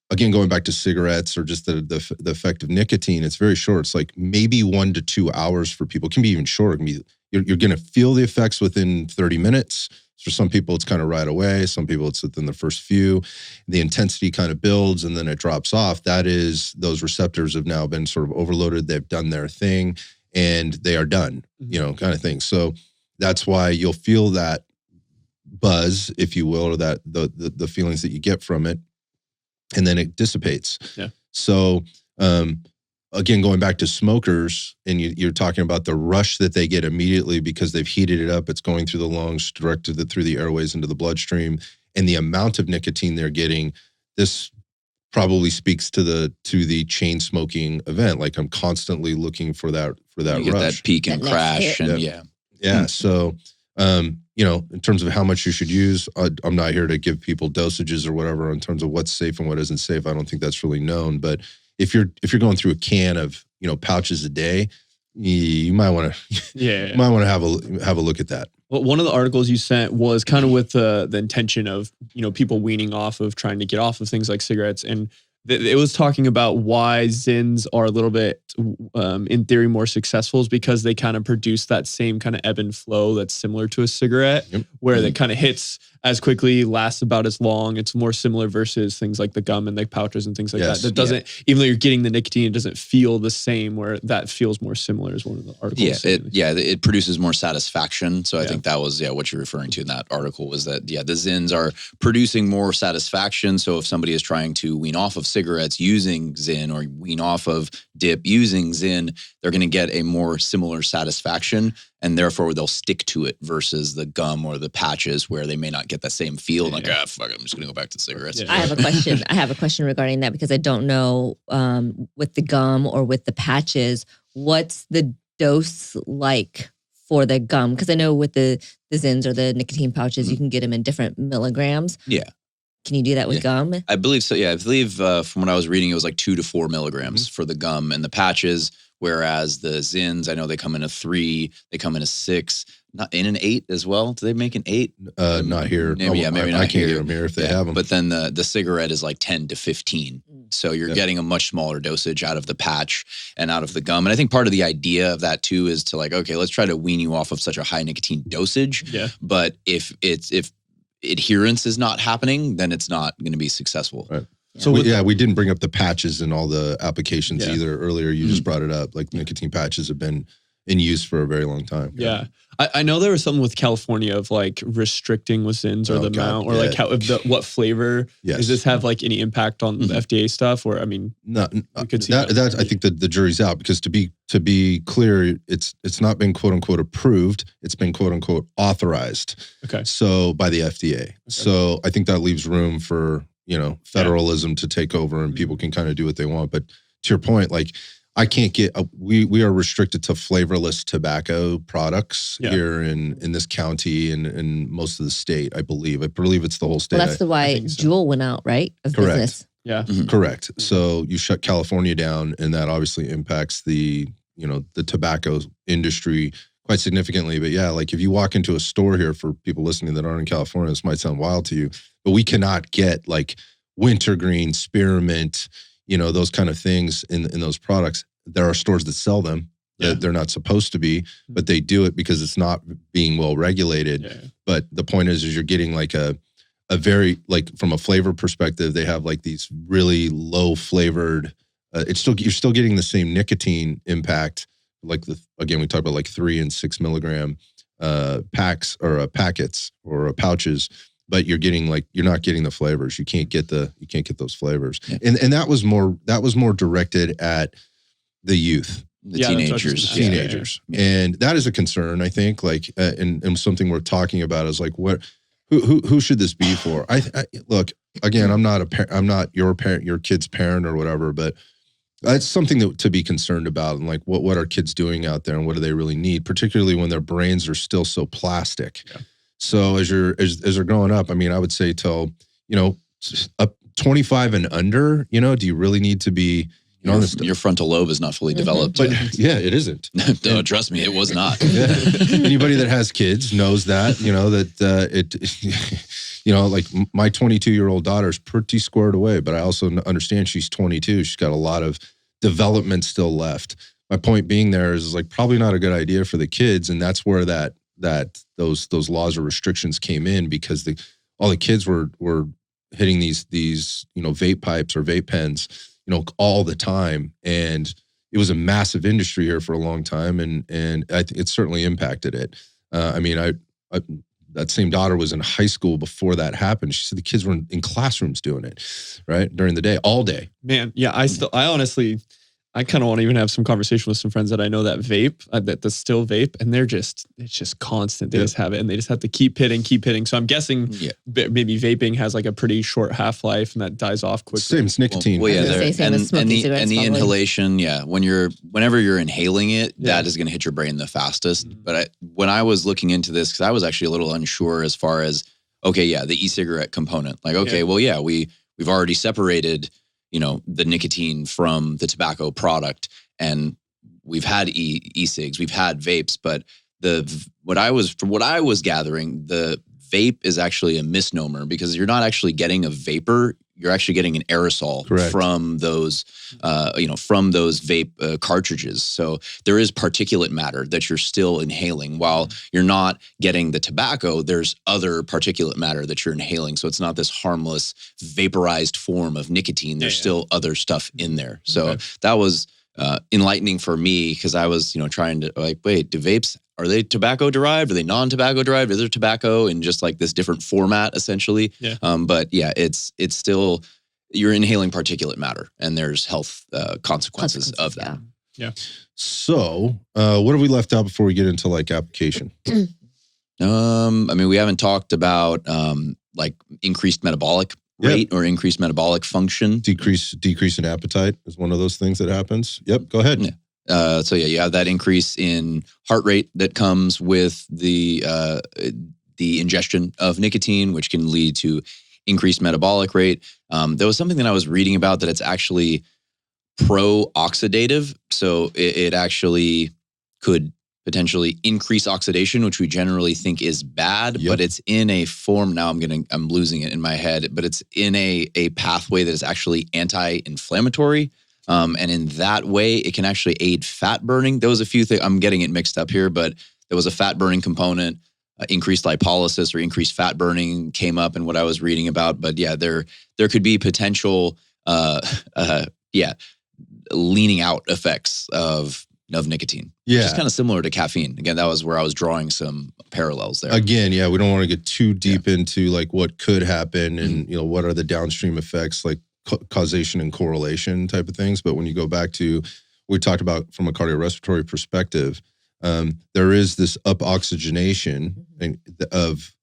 again, going back to cigarettes or just the effect of nicotine, it's very short. It's like maybe 1 to 2 hours for people. It can be even shorter. It can be, you're going to feel the effects within 30 minutes. For some people, it's kind of right away. Some people, it's within the first few. The intensity kind of builds and then it drops off. That is, those receptors have now been sort of overloaded. They've done their thing and they are done, kind of thing. So that's why you'll feel that buzz, if you will, or that the feelings that you get from it, and then it dissipates. Yeah. So, again, going back to smokers, and you're talking about the rush that they get immediately because they've heated it up. It's going through the lungs, directed through the airways into the bloodstream, and the amount of nicotine they're getting. This probably speaks to the chain smoking event. Like I'm constantly looking for that you get rush, that peak and crash, and yeah. So, in terms of how much you should use, I'm not here to give people dosages or whatever in terms of what's safe and what isn't safe. I don't think that's really known, but if you're going through a can of pouches a day, you might want to have a look at that. Well, one of the articles you sent was kind of with the intention of people weaning off of trying to get off of things like cigarettes, and it was talking about why Zins are a little bit, in theory, more successful is because they kind of produce that same kind of ebb and flow that's similar to a cigarette, where it kind of hits as quickly, lasts about as long. It's more similar versus things like the gum and the pouches and things like that. That doesn't, even though you're getting the nicotine, it doesn't feel the same, where that feels more similar as one of the articles. It produces more satisfaction. So I think that was, what you're referring to in that article was that, the Zins are producing more satisfaction. So if somebody is trying to wean off of cigarettes using Zin or wean off of dip using Zin, they're going to get a more similar satisfaction, and therefore they'll stick to it versus the gum or the patches where they may not get that same feel. Fuck it, I'm just going to go back to cigarettes. I have a question. I have a question regarding that, because I don't know with the gum or with the patches, what's the dose like for the gum? Because I know with the Zins or the nicotine pouches, you can get them in different milligrams. Yeah. Can you do that with gum? I believe so. Yeah, I believe from what I was reading, it was like 2 to 4 milligrams for the gum and the patches. Whereas the Zins, I know they come in a 3, they come in a 6, not in an 8 as well. Do they make an 8? Not here. Maybe not. I can't get them here if they have them. But then the cigarette is like 10 to 15. So you're getting a much smaller dosage out of the patch and out of the gum. And I think part of the idea of that too is to like, okay, let's try to wean you off of such a high nicotine dosage. Yeah. But if adherence is not happening, then it's not going to be successful. Right. So we didn't bring up the patches and all the applications either earlier. You just brought it up. Like nicotine patches have been in use for a very long time. Yeah. I know there was something with California of like restricting with Zins or the amount or like what flavor. Does this have like any impact on the FDA stuff? Or I mean, no, I think that the jury's out, because to be clear, it's not been quote unquote approved. It's been quote unquote authorized. Okay. So by the FDA. Okay. So I think that leaves room for, federalism to take over, and people can kind of do what they want. But to your point, like I can't get, we are restricted to flavorless tobacco products here in this county and in most of the state, I believe. I believe it's the whole state. Well, that's why Juul went out, right? Of Correct. business. Yeah. Correct. So you shut California down, and that obviously impacts the tobacco industry quite significantly. But yeah, like if you walk into a store here, for people listening that aren't in California, this might sound wild to you, but we cannot get like wintergreen, spearmint, those kind of things in those products. There are stores that sell them. They're not supposed to be, but they do it because it's not being well regulated. Yeah. But the point is you're getting like a very, like from a flavor perspective, they have like these really low flavored, you're still getting the same nicotine impact. Like again, we talked about like 3 and 6 milligram packs or packets or pouches, but you're not getting the flavors. You can't get those flavors. Yeah. And that was more directed at the youth, the teenagers. Yeah. And that is a concern, I think, like, and something we're talking about is like, who should this be for? I look, again, I'm not your parent, your kid's parent or whatever, but that's something to be concerned about. And like, what are kids doing out there, and what do they really need, particularly when their brains are still so plastic. Yeah. So as they're growing up, I mean, I would say till, up 25 and under, do you really need to be, your frontal lobe is not fully developed. But yeah, it isn't. No, trust me, it was not. Anybody that has kids knows that, like my 22-year-old daughter's pretty squared away, but I also understand she's 22. She's got a lot of development still left. My point being there is like probably not a good idea for the kids. And that's where those laws or restrictions came in, because all the kids were hitting these vape pipes or vape pens, all the time. And it was a massive industry here for a long time. And I think it certainly impacted it. That same daughter was in high school before that happened. She said the kids were in classrooms doing it, right? During the day, all day. Man, yeah, I honestly, I kind of want to even have some conversation with some friends that I know that vape, that still vape, and it's just constant. They just have it, and they just have to keep hitting. So I'm guessing maybe vaping has like a pretty short half-life, and that dies off quickly. Same as nicotine. And the inhalation, whenever you're inhaling it, that is going to hit your brain the fastest. Mm-hmm. But when I was looking into this, because I was actually a little unsure as far as, the e-cigarette component. Like, we've already separated the nicotine from the tobacco product, and we've had e-cigs, we've had vapes, but what I was gathering, the vape is actually a misnomer, because you're not actually getting a vapor. you're actually getting an aerosol Correct. from those, from those vape cartridges. So there is particulate matter that you're still inhaling. While you're not getting the tobacco, there's other particulate matter that you're inhaling. So it's not this harmless vaporized form of nicotine. There's still other stuff in there. So that was enlightening for me, because I was, trying to like, wait, do vapes, are they tobacco derived? Are they non-tobacco derived? Is there tobacco in just like this different format essentially? Yeah. But yeah, it's still, you're inhaling particulate matter, and there's health consequences of that. Yeah. So what have we left out before we get into like application? We haven't talked about like increased metabolic rate or increased metabolic function. Decrease in appetite is one of those things that happens. Yep. Go ahead. So you have that increase in heart rate that comes with the ingestion of nicotine, which can lead to increased metabolic rate. There was something that I was reading about that it's actually pro-oxidative. So it actually could potentially increase oxidation, which we generally think is bad, but it's in a form, now I'm losing it in my head, but it's in a pathway that is actually anti-inflammatory. And in that way, it can actually aid fat burning. There was a few things, I'm getting it mixed up here, but there was a fat burning component, increased lipolysis or increased fat burning came up in what I was reading about. But yeah, there could be potential, leaning out effects of nicotine. Yeah. Which is kind of similar to caffeine. Again, that was where I was drawing some parallels there. Again, we don't want to get too deep into like what could happen and, what are the downstream effects, like causation and correlation type of things. But when you go back to, we talked about from a cardiorespiratory perspective, there is this up-oxygenation of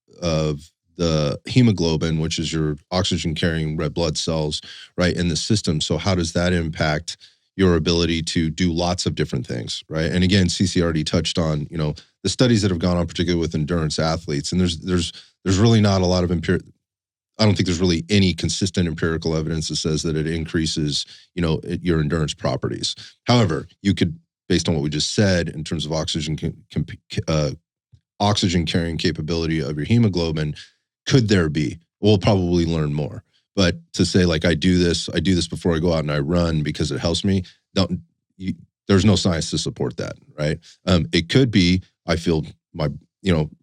the hemoglobin, which is your oxygen-carrying red blood cells, right, in the system. So how does that impact your ability to do lots of different things, right? And again, CeCe already touched on, the studies that have gone on, particularly with endurance athletes, and there's really not a lot of I don't think there's really any consistent empirical evidence that says that it increases, your endurance properties. However, you could, based on what we just said in terms of oxygen carrying capability of your hemoglobin, could there be? We'll probably learn more. But to say like I do this before I go out and I run because it helps me, there's no science to support that, right? It could be I feel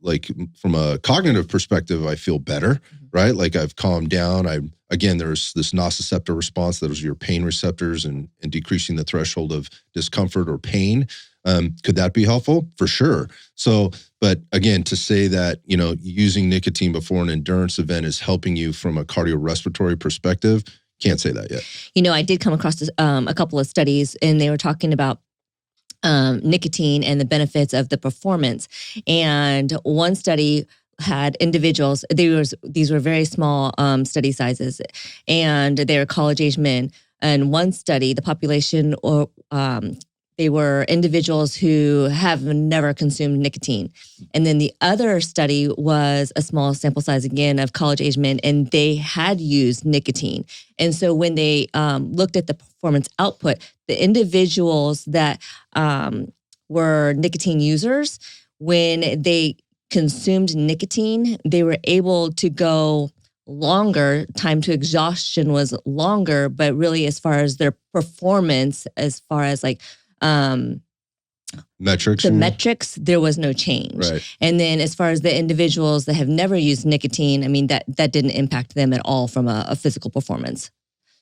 like from a cognitive perspective, I feel better, right? Like I've calmed down. There's this nociceptor response, that is your pain receptors and decreasing the threshold of discomfort or pain. Could that be helpful? For sure. So, but again, to say that, using nicotine before an endurance event is helping you from a cardiorespiratory perspective, can't say that yet. I did come across a couple of studies, and they were talking about nicotine and the benefits of the performance. And one study had individuals, these were very small study sizes, and they were college-age men. And one study, the population, they were individuals who have never consumed nicotine. And then the other study was a small sample size, again, of college-age men, and they had used nicotine. And so when they looked at the performance output, the individuals that were nicotine users, when they consumed nicotine, they were able to go longer. Time to exhaustion was longer, but really as far as their performance, as far as like metrics, there was no change. Right. And then as far as the individuals that have never used nicotine, that didn't impact them at all from a physical performance.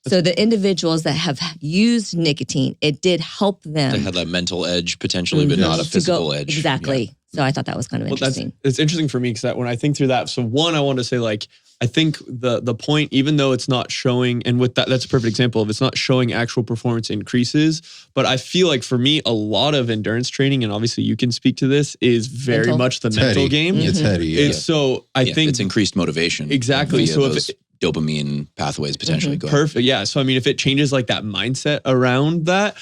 So the individuals that have used nicotine, it did help them. They had that mental edge potentially, but not a physical edge. Exactly. Yeah. So I thought that was kind of interesting. It's interesting for me because when I think through that, so one, I want to say like, I think the point, even though it's not showing, and with that's a perfect example of it's not showing actual performance increases, but I feel like for me, a lot of endurance training, and obviously you can speak to this, is very much the mental game. It's heady. Yeah. So I think it's increased motivation. Exactly. So if dopamine pathways potentially go. Perfect. Yeah. So, if it changes like that mindset around that,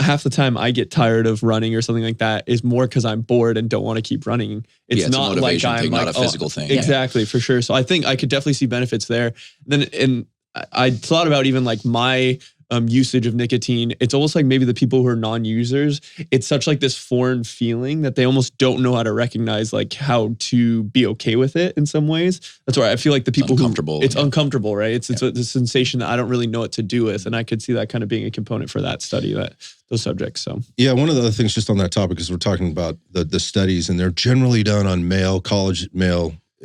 half the time I get tired of running or something like that is more because I'm bored and don't want to keep running. It's not like I'm not a physical thing. Exactly. For sure. So I think I could definitely see benefits there. And I thought about even like my usage of nicotine, it's almost like maybe the people who are non-users, it's such like this foreign feeling that they almost don't know how to recognize like how to be okay with it in some ways. That's why I feel like the people it's uncomfortable, right? It's a sensation that I don't really know what to do with. And I could see that kind of being a component for that study, that those subjects. So yeah, one of the other things just on that topic is we're talking about the studies, and they're generally done on male college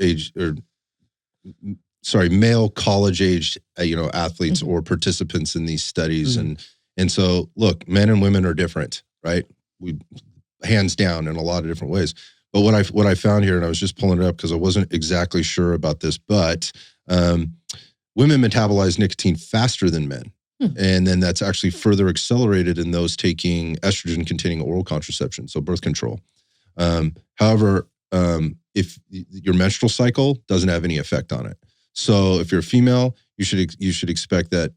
aged athletes or participants in these studies. And so look, men and women are different, right? We hands down in a lot of different ways. But what I found here, and I was just pulling it up because I wasn't exactly sure about this, but women metabolize nicotine faster than men. And then that's actually further accelerated in those taking estrogen-containing oral contraception, so birth control. However, if your menstrual cycle doesn't have any effect on it. So if you're a female, you should expect that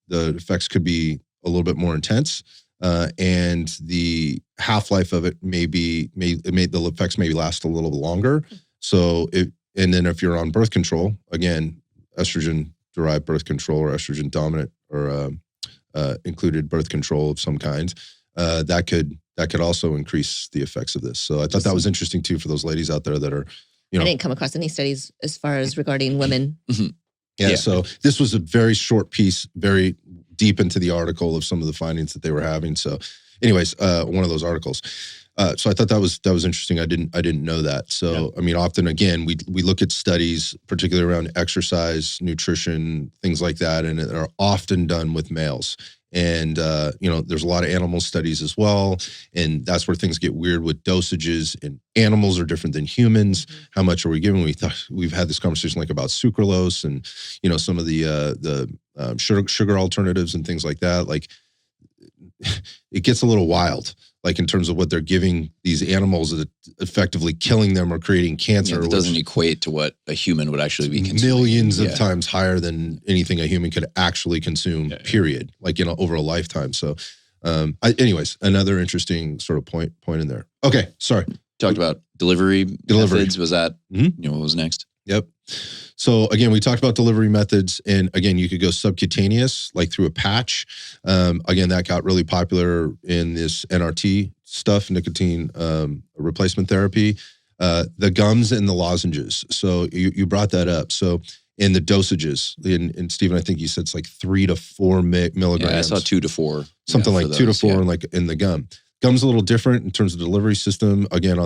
the effects could be a little bit more intense, and the half-life of it the effects maybe last a little bit longer. So and then if you're on birth control, again, estrogen-derived birth control or estrogen-dominant or included birth control of some kind, that could also increase the effects of this. So I thought that was interesting too for those ladies out there that are, I didn't come across any studies as far as regarding women. Yeah. So this was a very short piece, very deep into the article of some of the findings that they were having. So anyways, one of those articles. So I thought that was interesting. I didn't know that. So, I mean, often again, we look at studies, particularly around exercise, nutrition, things like that, and are often done with males. And, there's a lot of animal studies as well. And that's where things get weird with dosages, and animals are different than humans. How much are we giving? We've had this conversation like about sucralose and, some of the sugar alternatives and things like that. Like it gets a little wild, like in terms of what they're giving these animals, effectively killing them or creating cancer. It doesn't equate to what a human would actually be consuming. Millions of times higher than anything a human could actually consume, period, like, over a lifetime. So anyways, another interesting sort of point in there. Okay, sorry. Talked about delivery methods. Was that, what was next? Yep. So again, we talked about delivery methods, and again, you could go subcutaneous, like through a patch. Again, that got really popular in this NRT stuff, nicotine replacement therapy. The gums and the lozenges. So you brought that up. So in the dosages, and Stephen, I think you said it's like 3 to 4 milligrams. Yeah, I saw 2 to 4. Something like 2 to 4 in the gum. Gum's a little different in terms of delivery system. Again,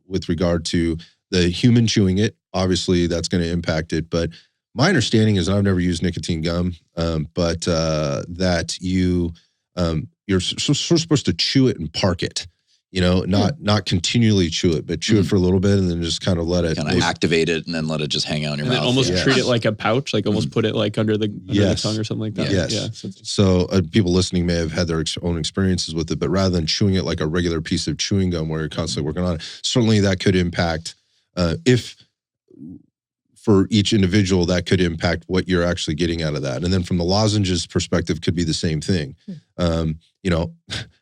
with regard to the human chewing it, obviously that's going to impact it. But my understanding is, and I've never used nicotine gum, but that you're supposed to chew it and park it. Not continually chew it, but chew it for a little bit and then just kind of let it activate it and then let it just hang out in your mouth. And almost treat it like a pouch, like almost put it like under the tongue or something like that. Yes. Yeah. So people listening may have had their own experiences with it, but rather than chewing it like a regular piece of chewing gum where you're constantly working on it, certainly that could impact, if for each individual, that could impact what you're actually getting out of that. And then from the lozenges perspective, could be the same thing.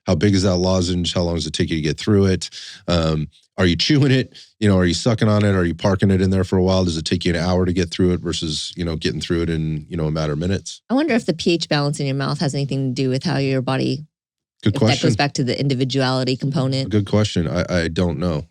How big is that lozenge? How long does it take you to get through it? Are you chewing it? Are you sucking on it? Are you parking it in there for a while? Does it take you an hour to get through it versus, getting through it in, a matter of minutes? I wonder if the pH balance in your mouth has anything to do with how your body. Good question. That goes back to the individuality component. Good question. I don't know.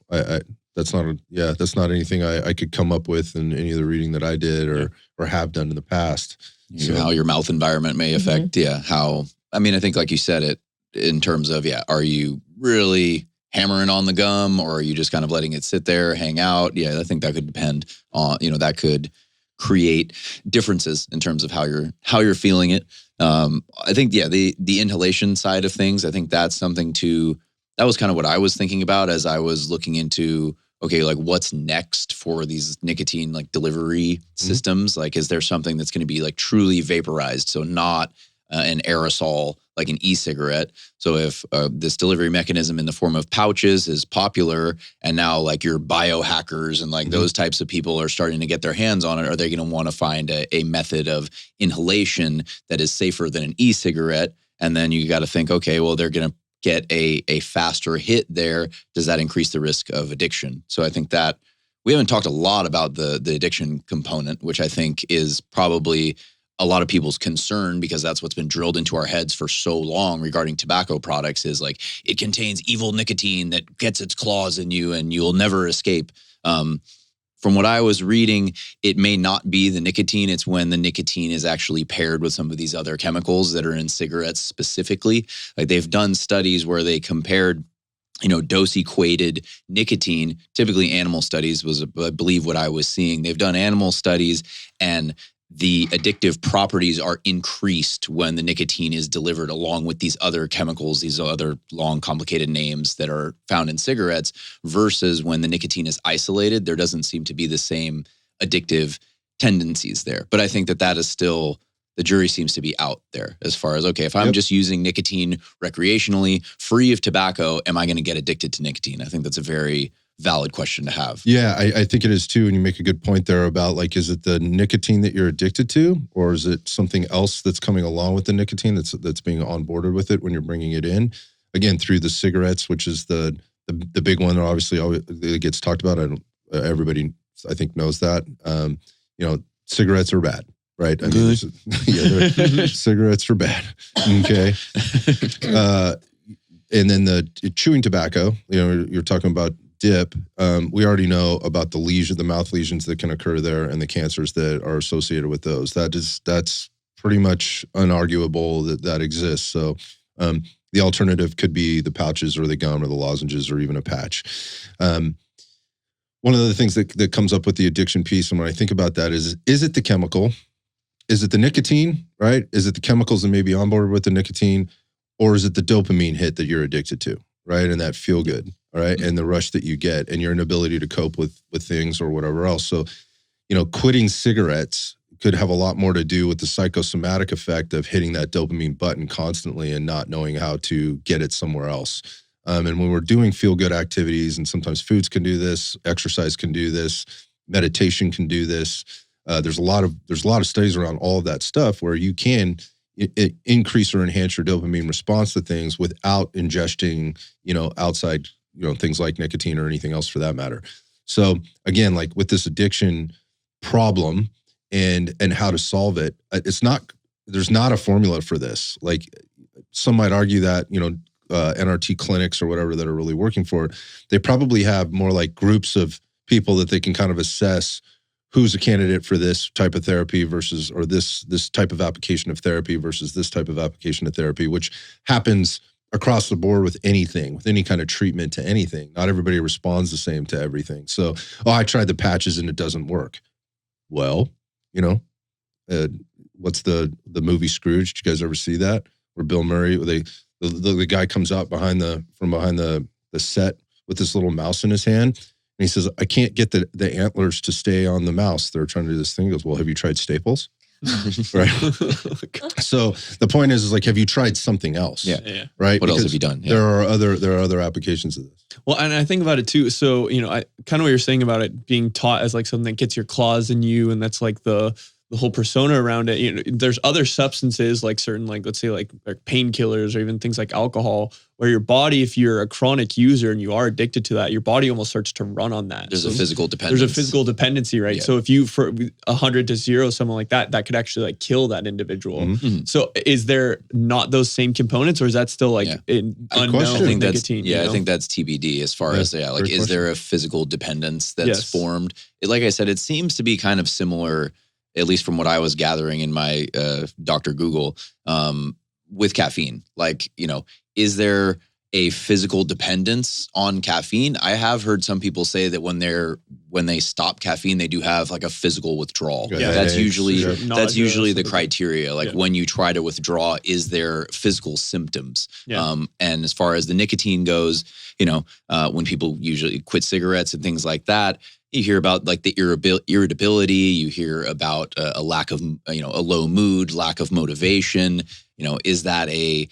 That's not anything I could come up with in any of the reading that I did or have done in the past. So how your mouth environment may affect, I think like you said it in terms of, are you really hammering on the gum or are you just kind of letting it sit there, hang out? Yeah, I think that could depend on, that could create differences in terms of how you're feeling it. I think, the inhalation side of things, I think that's something that was kind of what I was thinking about as I was looking into, okay, like what's next for these nicotine like delivery systems? Like, is there something that's going to be like truly vaporized? So not an aerosol, like an e-cigarette. So if this delivery mechanism in the form of pouches is popular and now like your biohackers and like those types of people are starting to get their hands on it, are they going to want to find a method of inhalation that is safer than an e-cigarette? And then you got to think, okay, well, they're going to get a faster hit there. Does that increase the risk of addiction? So I think that we haven't talked a lot about the addiction component, which I think is probably a lot of people's concern, because that's what's been drilled into our heads for so long regarding tobacco products, is like it contains evil nicotine that gets its claws in you and you'll never escape. From what I was reading, it may not be the nicotine. It's when the nicotine is actually paired with some of these other chemicals that are in cigarettes specifically. Like they've done studies where they compared, dose equated nicotine. Typically animal studies was, I believe, what I was seeing. They've done animal studies, and the addictive properties are increased when the nicotine is delivered along with these other chemicals, these other long, complicated names that are found in cigarettes, versus when the nicotine is isolated. There doesn't seem to be the same addictive tendencies there. But I think that is still, the jury seems to be out there as far as, okay, if I'm just using nicotine recreationally, free of tobacco, am I going to get addicted to nicotine? I think that's a very valid question to have. Yeah, I think it is too. And you make a good point there about like, is it the nicotine that you're addicted to, or is it something else that's coming along with the nicotine that's being onboarded with it when you're bringing it in? Again, through the cigarettes, which is the big one that obviously always gets talked about. Everybody, I think, knows that. Cigarettes are bad, right? I mean, cigarettes are bad. Okay. And then the chewing tobacco, you're talking about dip. We already know about the mouth lesions that can occur there and the cancers that are associated with those. That's pretty much unarguable that exists. So the alternative could be the pouches or the gum or the lozenges or even a patch. One of the things that comes up with the addiction piece, and when I think about that is it the chemical? Is it the nicotine, right? Is it the chemicals that may be on board with the nicotine? Or is it the dopamine hit that you're addicted to, right? And that feel good, all right? And the rush that you get and your inability to cope with things or whatever else. So, quitting cigarettes could have a lot more to do with the psychosomatic effect of hitting that dopamine button constantly and not knowing how to get it somewhere else. And when we're doing feel-good activities, and sometimes foods can do this, exercise can do this, meditation can do this. There's a lot of studies around all of that stuff where you can increase or enhance your dopamine response to things without ingesting, outside, things like nicotine or anything else for that matter. So again, like with this addiction problem and how to solve it, there's not a formula for this. Like some might argue that, NRT clinics or whatever that are really working for it, they probably have more like groups of people that they can kind of assess who's a candidate for this type of therapy versus, or this type of application of therapy versus this type of application of therapy, which happens across the board with anything, with any kind of treatment to anything. Not everybody responds the same to everything. So, I tried the patches and it doesn't work. Well, what's the movie Scrooge? Did you guys ever see that? Where Bill Murray, the guy comes out from behind the set with this little mouse in his hand. And he says, I can't get the antlers to stay on the mouse. They're trying to do this thing. He goes, well, have you tried staples? Right. So the point is like, have you tried something else? Yeah. Right. What else have you done? Yeah. There are other applications of this. Well, and I think about it too. So, I kind of what you're saying about it being taught as like something that gets your claws in you. And that's like the whole persona around it. There's other substances like certain, like, let's say like painkillers or even things like alcohol, where your body, if you're a chronic user and you are addicted to that, your body almost starts to run on that. There's a physical dependence. There's a physical dependency, right? Yeah. So if you, for 100 to 0, someone like that could actually like kill that individual. Mm-hmm. So is there not those same components, or is that still like an unknown nicotine? I think that's TBD as far as, is there a physical dependence that's formed? Like I said, it seems to be kind of similar, at least from what I was gathering in my Dr. Google, with caffeine. Like, is there a physical dependence on caffeine? I have heard some people say that when they stop caffeine, they do have like a physical withdrawal. Yeah, that's usually the criteria. Like when you try to withdraw, is there physical symptoms? Yeah. And as far as the nicotine goes, when people usually quit cigarettes and things like that, you hear about like the irritability. You hear about a lack of, a low mood, lack of motivation. Is that a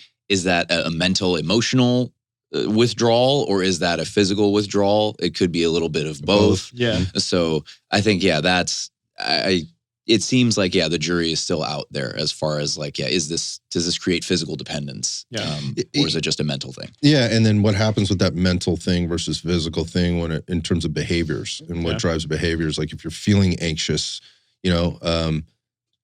mental, emotional withdrawal, or is that a physical withdrawal? It could be a little bit of both. Yeah. So I think, it seems like, the jury is still out there as far as like, does this create physical dependence? Yeah. Or is it just a mental thing? Yeah. And then what happens with that mental thing versus physical thing in terms of behaviors and what drives behaviors? Like if you're feeling anxious,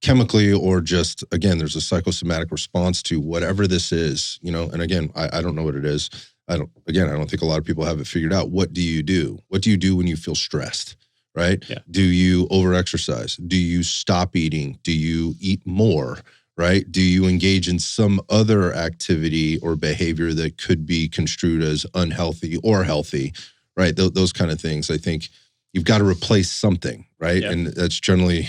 chemically or just, again, there's a psychosomatic response to whatever this is, and again, I don't know what it is. I don't think a lot of people have it figured out. What do you do? What do you do when you feel stressed, right? Yeah. Do you over-exercise? Do you stop eating? Do you eat more, right? Do you engage in some other activity or behavior that could be construed as unhealthy or healthy, right? Those kind of things. I think you've got to replace something, right? Yeah. And that's generally,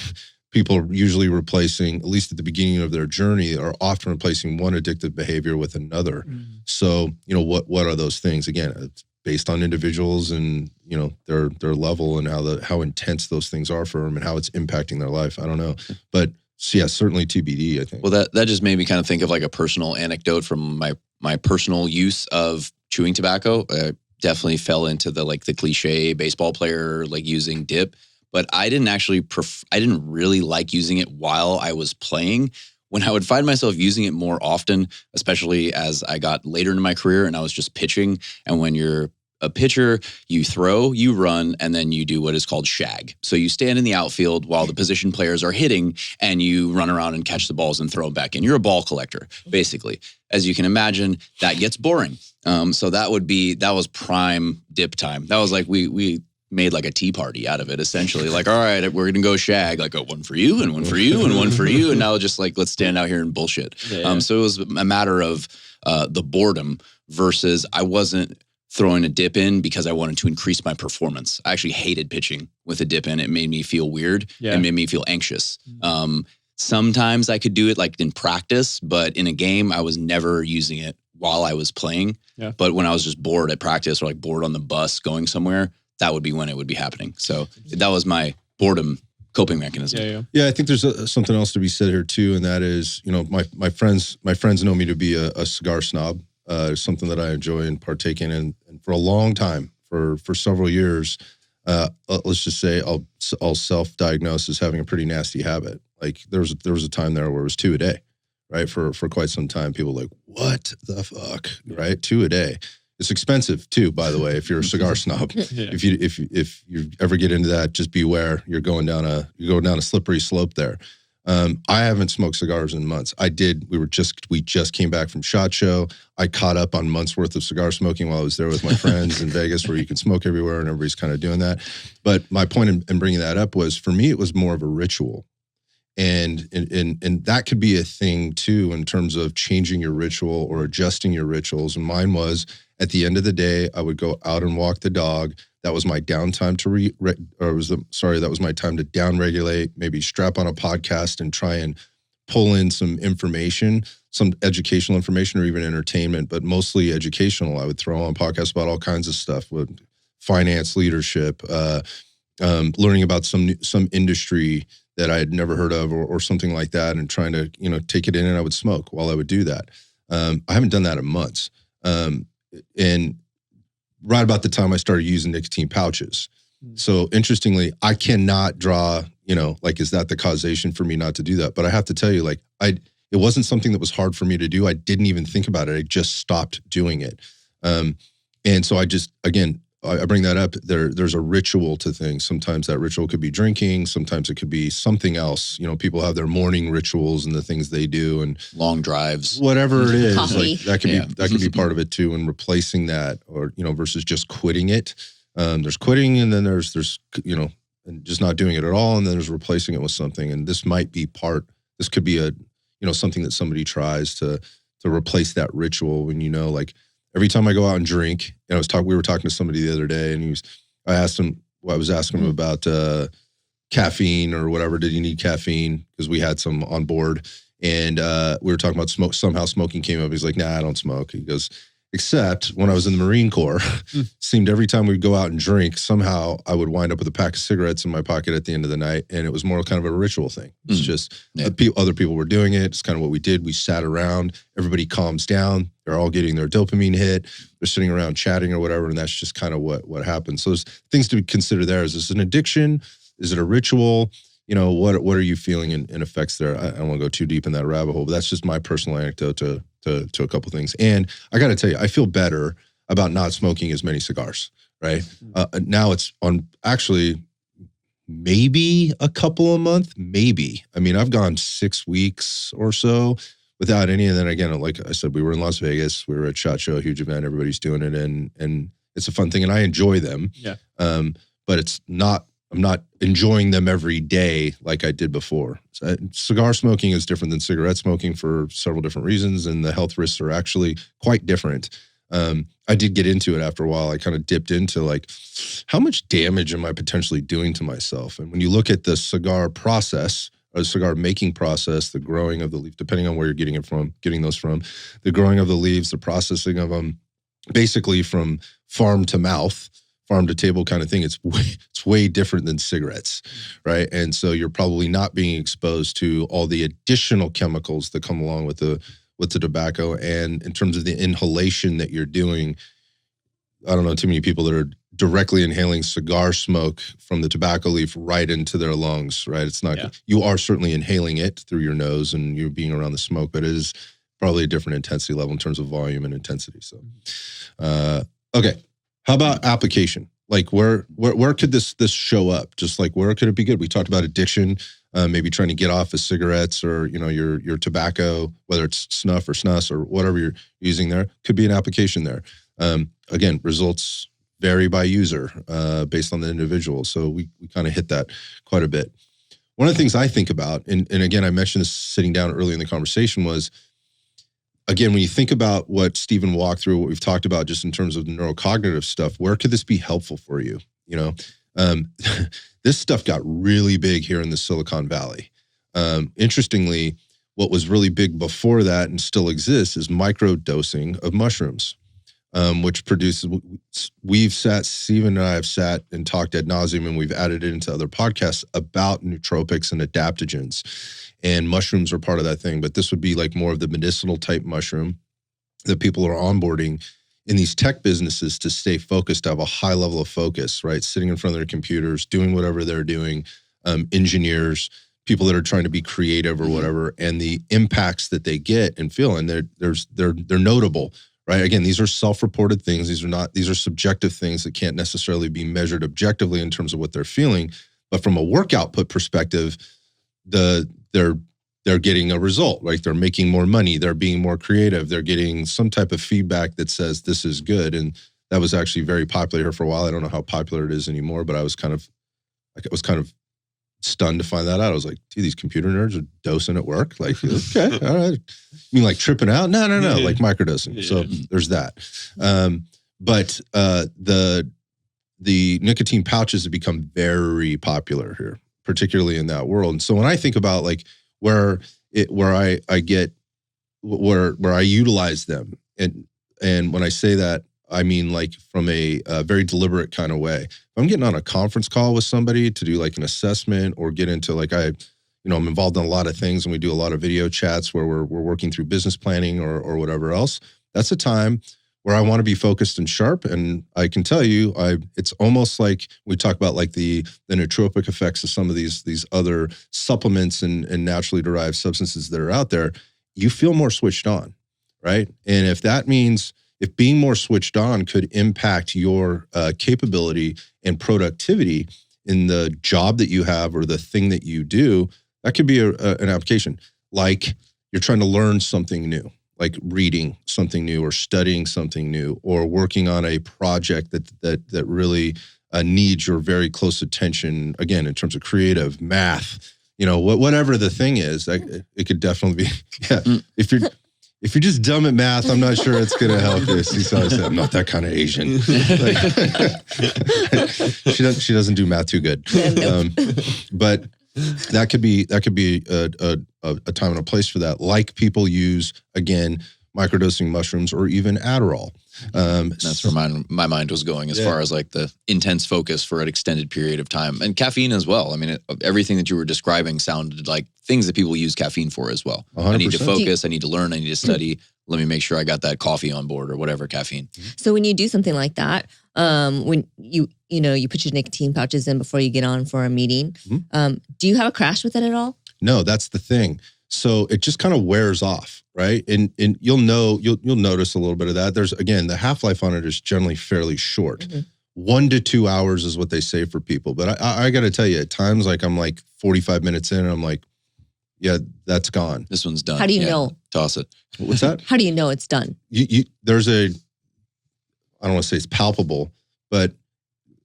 people are usually replacing, at least at the beginning of their journey, are often replacing one addictive behavior with another. So, what are those things? Again, it's based on individuals and, their level and how intense those things are for them and how it's impacting their life. I don't know. But so yeah, certainly TBD, I think. Well, that just made me kind of think of like a personal anecdote from my personal use of chewing tobacco. I definitely fell into the cliche baseball player using dip, but I didn't really like using it while I was playing. When I would find myself using it more often, especially as I got later in my career and I was just pitching, and when you're a pitcher, you throw, you run, and then you do what is called shag. So you stand in the outfield while the position players are hitting, and you run around and catch the balls and throw them back in. You're a ball collector, basically. As you can imagine, that gets boring. So that was prime dip time. That was like we made like a tea party out of it, essentially. Like, all right, we're gonna go shag. Like, one for you, and one for you, and one for you, and now just let's stand out here and bullshit. Yeah. So it was a matter of the boredom versus I wasn't throwing a dip in because I wanted to increase my performance. I actually hated pitching with a dip in. It made me feel weird. Yeah. It made me feel anxious. Sometimes I could do it in practice, but in a game, I was never using it while I was playing. Yeah. But when I was just bored at practice or bored on the bus going somewhere, that would be when it would be happening. So that was my boredom coping mechanism. Yeah, I think there's something else to be said here too, and that is, my friends know me to be a cigar snob. Something that I enjoy and partake in, and for a long time, for several years, let's just say I'll self-diagnose as having a pretty nasty habit. Like there was a time there where it was 2 a day, right? For quite some time, people were like, what the fuck, right? 2 a day. It's expensive too, by the way, if you're a cigar snob. Yeah. If you ever get into that, just beware. You're going down a slippery slope there. I haven't smoked cigars in months. We just came back from SHOT Show. I caught up on months worth of cigar smoking while I was there with my friends in Vegas, where you can smoke everywhere and everybody's kind of doing that. But my point in bringing that up was, for me, it was more of a ritual. And that could be a thing too, in terms of changing your ritual or adjusting your rituals. And mine was, at the end of the day, I would go out and walk the dog. That was my downtime that was my time to downregulate, maybe strap on a podcast and try and pull in some information, some educational information or even entertainment, but mostly educational. I would throw on podcasts about all kinds of stuff, with finance, leadership, learning about some industry that I had never heard of or something like that, and trying to, take it in, and I would smoke while I would do that. I haven't done that in months. And right about the time I started using nicotine pouches. So interestingly, I cannot draw, is that the causation for me not to do that? But I have to tell you, it wasn't something that was hard for me to do. I didn't even think about it. I just stopped doing it. And so I bring that up. There's a ritual to things. Sometimes that ritual could be drinking. Sometimes it could be something else. people have their morning rituals and the things they do, and long drives, whatever it is. Coffee. That can be part of it too. And replacing that, or versus just quitting it. There's quitting, and then there's and just not doing it at all, and then there's replacing it with something. And this might be this could be something that somebody tries to replace that ritual. When every time I go out and drink, we were talking to somebody the other day, and I was asking him about caffeine or whatever. Did you need caffeine? Because we had some on board, and we were talking about smoke. Somehow smoking came up. He's like, nah, I don't smoke. He goes, except when I was in the Marine Corps, seemed every time we'd go out and drink, somehow I would wind up with a pack of cigarettes in my pocket at the end of the night. And it was more kind of a ritual thing. It's just other people were doing it. It's kind of what we did. We sat around, everybody calms down. They're all getting their dopamine hit. They're sitting around chatting or whatever. And that's just kind of what happens. So there's things to consider there. Is this an addiction? Is it a ritual? What are you feeling in effects there? I don't want to go too deep in that rabbit hole, but that's just my personal anecdote to a couple things. And I got to tell you, I feel better about not smoking as many cigars, right? Now it's on, actually, maybe a couple a month, maybe. I mean, I've gone 6 weeks or so without any. And then again, like I said, we were in Las Vegas. We were at SHOT Show, a huge event. Everybody's doing it, and it's a fun thing, and I enjoy them. Yeah. But it's not. I'm not enjoying them every day like I did before. So, cigar smoking is different than cigarette smoking for several different reasons, and the health risks are actually quite different. I did get into it after a while. I kind of dipped into like, how much damage am I potentially doing to myself? And when you look at the cigar process, or the cigar making process, the growing of the leaf, depending on where you're getting those from, the growing of the leaves, the processing of them, basically from farm to mouth, farm to table kind of thing, it's way different than cigarettes, right? And so you're probably not being exposed to all the additional chemicals that come along with the tobacco. And in terms of the inhalation that you're doing, I don't know too many people that are directly inhaling cigar smoke from the tobacco leaf right into their lungs, right? It's not, you are certainly inhaling it through your nose and you're being around the smoke, but it is probably a different intensity level in terms of volume and intensity. So, okay. How about application? Like where could this show up? Just like where could it be good? We talked about addiction, maybe trying to get off of cigarettes or, your tobacco, whether it's snuff or snus or whatever you're using there, could be an application there. Again, results vary by user, based on the individual. So we kind of hit that quite a bit. One of the things I think about, and again, I mentioned this sitting down early in the conversation, was, again, when you think about what Stephen walked through, what we've talked about just in terms of the neurocognitive stuff, where could this be helpful for you? This stuff got really big here in the Silicon Valley. Interestingly, what was really big before that and still exists is microdosing of mushrooms, which produces, Stephen and I have sat and talked ad nauseum, and we've added it into other podcasts about nootropics and adaptogens. And mushrooms are part of that thing, but this would be like more of the medicinal type mushroom that people are onboarding in these tech businesses to stay focused, to have a high level of focus, right? Sitting in front of their computers, doing whatever they're doing, engineers, people that are trying to be creative or whatever, and the impacts that they get and feel, and they're notable, right? Again, these are self-reported things. These are subjective things that can't necessarily be measured objectively in terms of what they're feeling, but from a work output perspective, they're getting a result, right? They're making more money. They're being more creative. They're getting some type of feedback that says this is good. And that was actually very popular here for a while. I don't know how popular it is anymore, but I was kind of stunned to find that out. I was like, dude, these computer nerds are dosing at work. Like, okay, all right. You mean like tripping out? No, like microdosing. So there's that. But the nicotine pouches have become very popular here, particularly in that world. And so when I think about like where I utilize them, and when I say that, I mean like from a very deliberate kind of way. If I'm getting on a conference call with somebody to do like an assessment or get into like I'm involved in a lot of things, and we do a lot of video chats where we're working through business planning or whatever else. That's a time where I want to be focused and sharp. And I can tell you, it's almost like we talk about like the nootropic effects of some of these other supplements and naturally derived substances that are out there. You feel more switched on, right? And if that means, if being more switched on could impact your capability and productivity in the job that you have or the thing that you do, that could be an application. Like you're trying to learn something new, like reading something new or studying something new or working on a project that really needs your very close attention, again, in terms of creative, math, whatever the thing is, it could definitely be, If you're just dumb at math, I'm not sure it's going to help you. CeCe always said, I'm not that kind of Asian. She doesn't do math too good. But that could be a time and a place for that. Like people use, again, microdosing mushrooms or even Adderall. That's where my mind was going as far as like the intense focus for an extended period of time, and caffeine as well. I mean, everything that you were describing sounded like things that people use caffeine for as well. 100%. I need to focus, I need to learn, I need to study. Let me make sure I got that coffee on board or whatever caffeine. So when you do something like that, when you put your nicotine pouches in before you get on for a meeting, do you have a crash with it at all? No, that's the thing. So it just kind of wears off, right? And you'll notice a little bit of that. There's, again, the half-life on it is generally fairly short. 1 to 2 hours is what they say for people. But I got to tell you, at times, like I'm like 45 minutes in and I'm like, yeah, that's gone. This one's done. How do you know? Toss it. What's that? How do you know it's done? There's I don't want to say it's palpable, but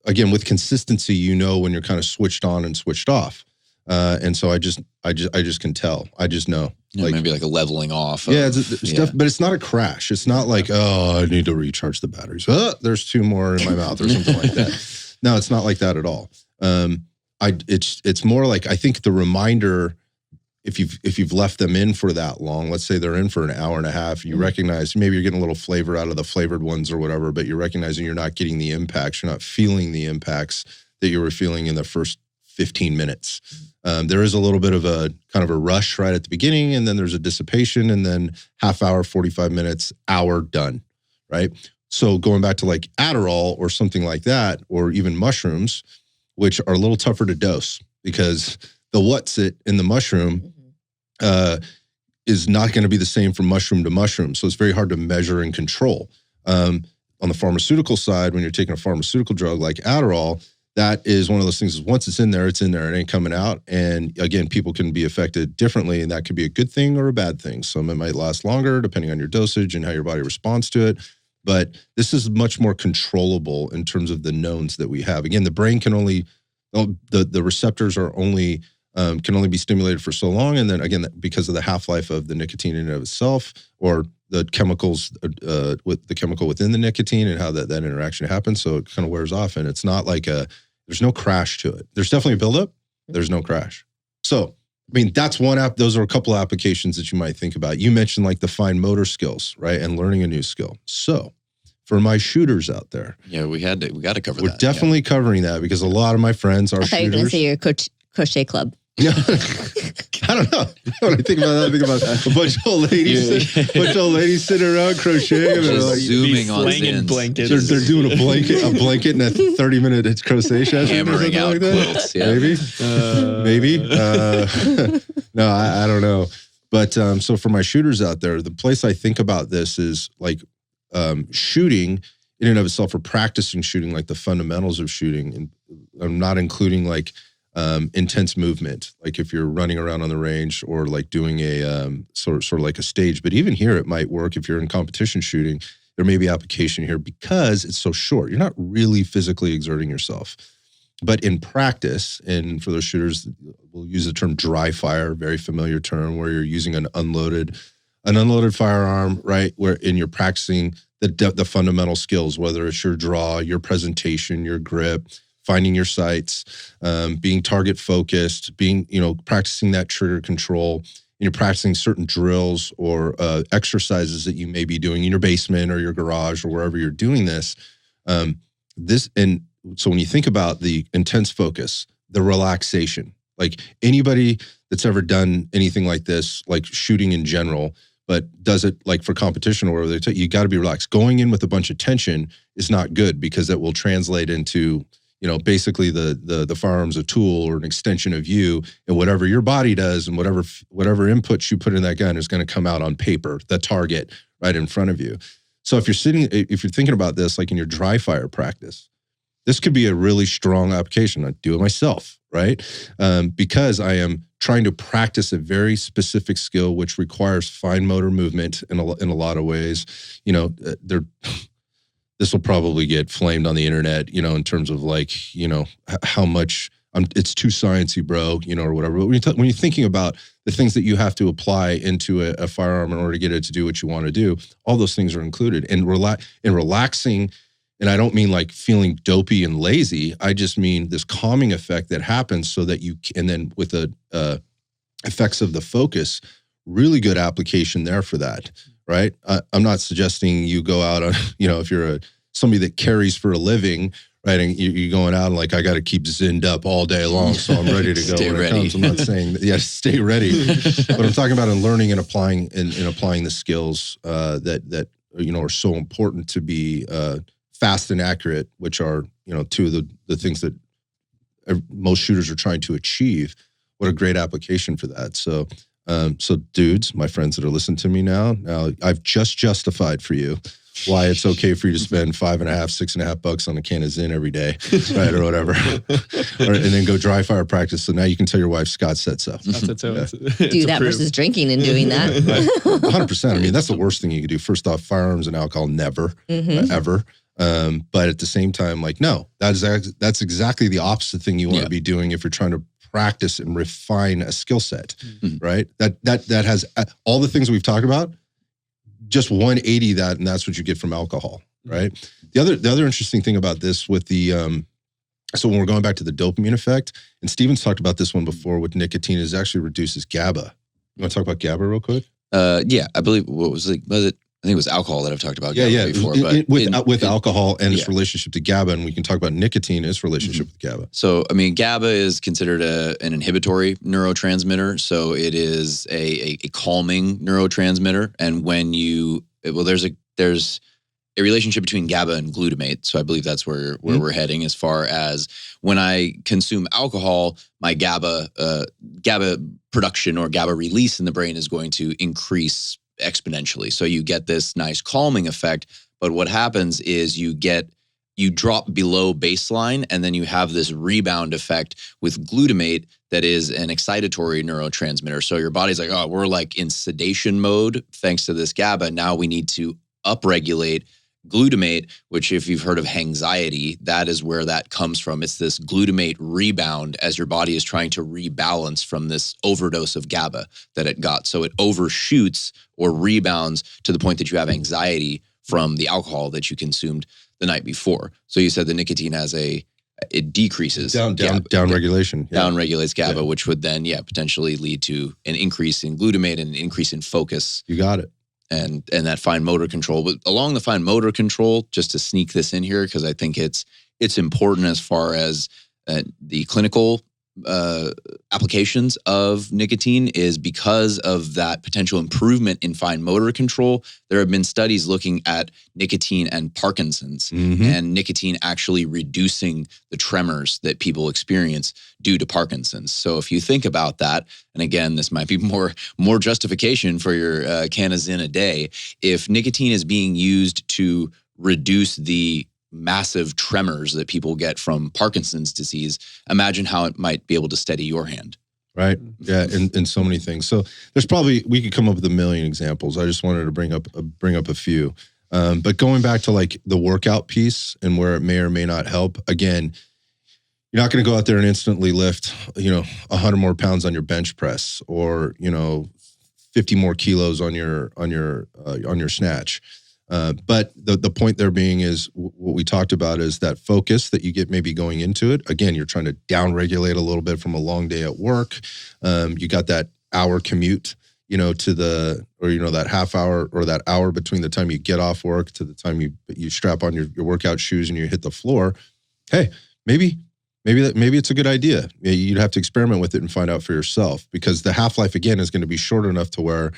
again, with consistency, you know when you're kind of switched on and switched off. And so I just can tell. I just know. Yeah, like, maybe like a leveling off. Yeah, stuff, but it's not a crash. It's not like, oh, I need to recharge the batteries. Oh, there's 2 more in my mouth or something like that. No, it's not like that at all. It's more like, I think the reminder, if you've left them in for that long, let's say they're in for an hour and a half, you recognize maybe you're getting a little flavor out of the flavored ones or whatever, but you're recognizing you're not getting the impacts, you're not feeling the impacts that you were feeling in the first 15 minutes. There is a little bit of a kind of a rush right at the beginning, and then there's a dissipation, and then half hour, 45 minutes, hour, done, right? So going back to like Adderall or something like that, or even mushrooms, which are a little tougher to dose because the what's it in the mushroom is not going to be the same from mushroom to mushroom. So it's very hard to measure and control. On the pharmaceutical side, when you're taking a pharmaceutical drug like Adderall, that is one of those things is once it's in there, it ain't coming out. And again, people can be affected differently, and that could be a good thing or a bad thing. Some it might last longer depending on your dosage and how your body responds to it. But this is much more controllable in terms of the knowns that we have. Again, the brain can only, the receptors are only, can only be stimulated for so long. And then again, because of the half-life of the nicotine in and of itself, or the chemicals, with the chemical within the nicotine and how that interaction happens. So it kind of wears off, and it's not like there's no crash to it. There's definitely a buildup. There's no crash. So, I mean, that's one app. Those are a couple of applications that you might think about. You mentioned like the fine motor skills, right? And learning a new skill. So for my shooters out there. Yeah, we got to cover that. We're definitely covering that because a lot of my friends are shooters. I thought you were going to say your crochet club. Yeah. I don't know. When I think about that, I think about a bunch of old ladies, sitting around crocheting. And they're like, zooming on blankets. They're doing a blanket and a 30-minute crochet session. Hammering out like quilts. Yeah. Maybe. No, I don't know. But so for my shooters out there, the place I think about this is like shooting in and of itself, or practicing shooting, like the fundamentals of shooting. And I'm not including like intense movement, like if you're running around on the range or like doing a sort of like a stage. But even here, it might work if you're in competition shooting. There may be application here because it's so short. You're not really physically exerting yourself. But in practice, and for those shooters, we'll use the term dry fire, very familiar term, where you're using an unloaded firearm, right? Wherein you're practicing the fundamental skills, whether it's your draw, your presentation, your grip, finding your sights, being target focused, practicing that trigger control. And you're practicing certain drills or exercises that you may be doing in your basement or your garage or wherever you're doing this. So when you think about the intense focus, the relaxation, like anybody that's ever done anything like this, like shooting in general, but does it like for competition or whatever, you got to be relaxed. Going in with a bunch of tension is not good because that will translate into, basically the firearm's a tool or an extension of you, and whatever your body does and whatever inputs you put in that gun is going to come out on paper, the target right in front of you. So if you're thinking about this, like in your dry fire practice, this could be a really strong application. I do it myself, right? Because I am trying to practice a very specific skill, which requires fine motor movement in a lot of ways. This will probably get flamed on the internet, in terms of like, how much it's too sciencey, bro, or whatever. But when you're thinking about the things that you have to apply into a firearm in order to get it to do what you want to do, all those things are included. And relaxing. And I don't mean like feeling dopey and lazy. I just mean this calming effect that happens so that and then with the effects of the focus, really good application there for that, right? I'm not suggesting you go out on, if you're somebody that carries for a living, right? And you're going out and like, I got to keep zinned up all day long, so I'm ready to go Stay when ready. it comes. I'm not saying that, stay ready. But I'm talking about in learning and applying the skills that are so important to be fast and accurate, which are, two of the things that most shooters are trying to achieve. What a great application for that. So dudes, my friends that are listening to me now I've just justified for you why it's okay for you to spend $5.5, $6.5 on a can of Zyn every day, right, or whatever, and then go dry fire practice. So now you can tell your wife Scott said so. That's it. So it's Do that approved. versus drinking and doing that. 100%. I mean, that's the worst thing you could do. First off, firearms and alcohol, never, ever. But at the same time, like, no, that's exactly the opposite thing you want to be doing if you're trying to practice and refine a skill set, right? That has all the things we've talked about, just 180 that, and that's what you get from alcohol, right? The other interesting thing about this with the, so when we're going back to the dopamine effect, and Steven's talked about this one before with nicotine, is actually reduces GABA. You want to talk about GABA real quick? Yeah, I believe was it? I think it was alcohol that I've talked about. GABA before, with alcohol and its relationship to GABA, and we can talk about nicotine, its relationship with GABA. So, I mean, GABA is considered an inhibitory neurotransmitter. So it is a calming neurotransmitter. And when there's a relationship between GABA and glutamate. So I believe that's where we're heading as far as when I consume alcohol, my GABA production or GABA release in the brain is going to increase exponentially. So you get this nice calming effect, but what happens is you drop below baseline, and then you have this rebound effect with glutamate that is an excitatory neurotransmitter. So your body's like, oh, we're like in sedation mode thanks to this GABA. Now we need to upregulate glutamate, which if you've heard of anxiety, that is where that comes from. It's this glutamate rebound as your body is trying to rebalance from this overdose of GABA that it got. So it overshoots or rebounds to the point that you have anxiety from the alcohol that you consumed the night before. So you said the nicotine it decreases down regulation. Down regulates GABA, which would then potentially lead to an increase in glutamate and an increase in focus. You got it. And that fine motor control. But along the fine motor control, just to sneak this in here, because I think it's important as far as the clinical applications of nicotine, is because of that potential improvement in fine motor control. There have been studies looking at nicotine and Parkinson's, and nicotine actually reducing the tremors that people experience due to Parkinson's. So if you think about that, and again, this might be more justification for your can of Zyn a day, if nicotine is being used to reduce the massive tremors that people get from Parkinson's disease, imagine how it might be able to steady your hand. Right. Yeah. And so many things. So we could come up with a million examples. I just wanted to bring up a few. But going back to like the workout piece and where it may or may not help, again, you're not going to go out there and instantly lift, 100 more pounds on your bench press, or, 50 more kilos on your snatch. But the point there being is what we talked about is that focus that you get maybe going into it. Again, you're trying to down-regulate a little bit from a long day at work. You got that hour commute, that half hour or that hour between the time you get off work to the time you strap on your workout shoes and you hit the floor. Hey, maybe it's a good idea. You'd have to experiment with it and find out for yourself, because the half-life, again, is going to be short enough to where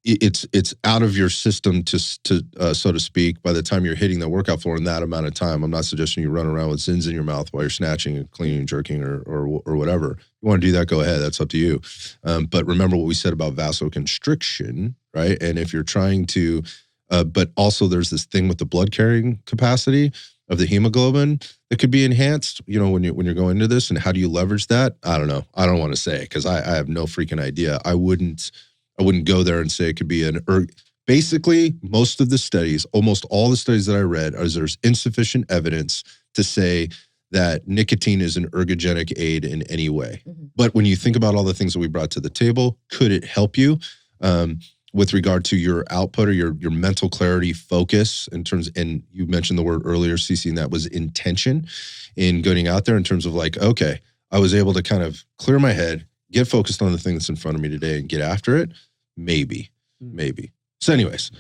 it's out of your system to so to speak, by the time you're hitting the workout floor in that amount of time. I'm not suggesting you run around with Zyns in your mouth while you're snatching and cleaning and jerking or whatever. If you want to do that, go ahead. That's up to you. But remember what we said about vasoconstriction, right? And if you're trying to, but also there's this thing with the blood carrying capacity of the hemoglobin that could be enhanced, when you're going into this. And how do you leverage that? I don't know. I don't want to say, because I have no freaking idea. I wouldn't go there and say it could be basically most of the studies, almost all the studies that I read, there's insufficient evidence to say that nicotine is an ergogenic aid in any way. But when you think about all the things that we brought to the table, could it help you with regard to your output or your mental clarity, focus in terms, and you mentioned the word earlier, CeCe, and that was intention in going out there in terms of like, okay, I was able to kind of clear my head, get focused on the thing that's in front of me today and get after it. Maybe. So anyways,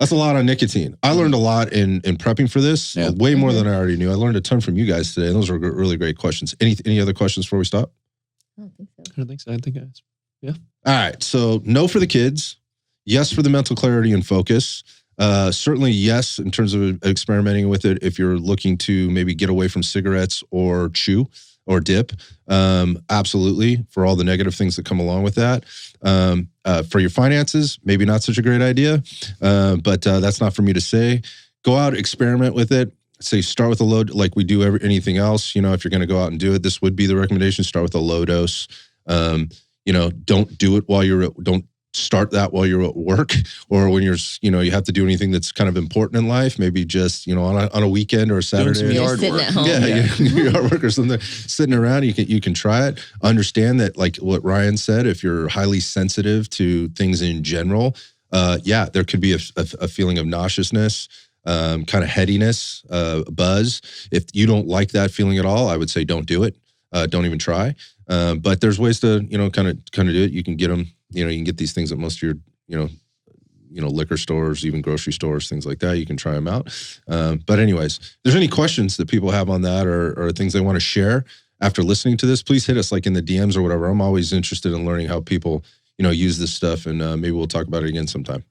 that's a lot on nicotine. I learned a lot in prepping for this, way more than I already knew. I learned a ton from you guys today. And those were really great questions. Any other questions before we stop? I don't think so. I don't think so. I think it's, yeah. All right. So no for the kids. Yes for the mental clarity and focus. Certainly yes in terms of experimenting with it if you're looking to maybe get away from cigarettes or chew. or dip. Absolutely, for all the negative things that come along with that. For your finances, maybe not such a great idea, but that's not for me to say. Go out, experiment with it. Say start with a low, like we do anything else. You know, if you're going to go out and do it, this would be the recommendation. Start with a low dose. You know, don't do it while don't start that while you're at work or when you're, you know, you have to do anything that's kind of important in life. Maybe just, you know, on a weekend or a Saturday. Doing some yard Sitting work. at home. Yeah. Yard work or something. Sitting around, you can try it. Understand that, like what Ryan said, if you're highly sensitive to things in general, there could be a feeling of nauseousness, kind of headiness, buzz. If you don't like that feeling at all, I would say don't do it. Don't even try. But there's ways to, you know, kind of do it. You can get them, you know, you can get these things at most of your, you know, liquor stores, even grocery stores, things like that. You can try them out. But anyways, if there's any questions that people have on that or things they want to share after listening to this, please hit us like in the DMs or whatever. I'm always interested in learning how people, you know, use this stuff, and maybe we'll talk about it again sometime.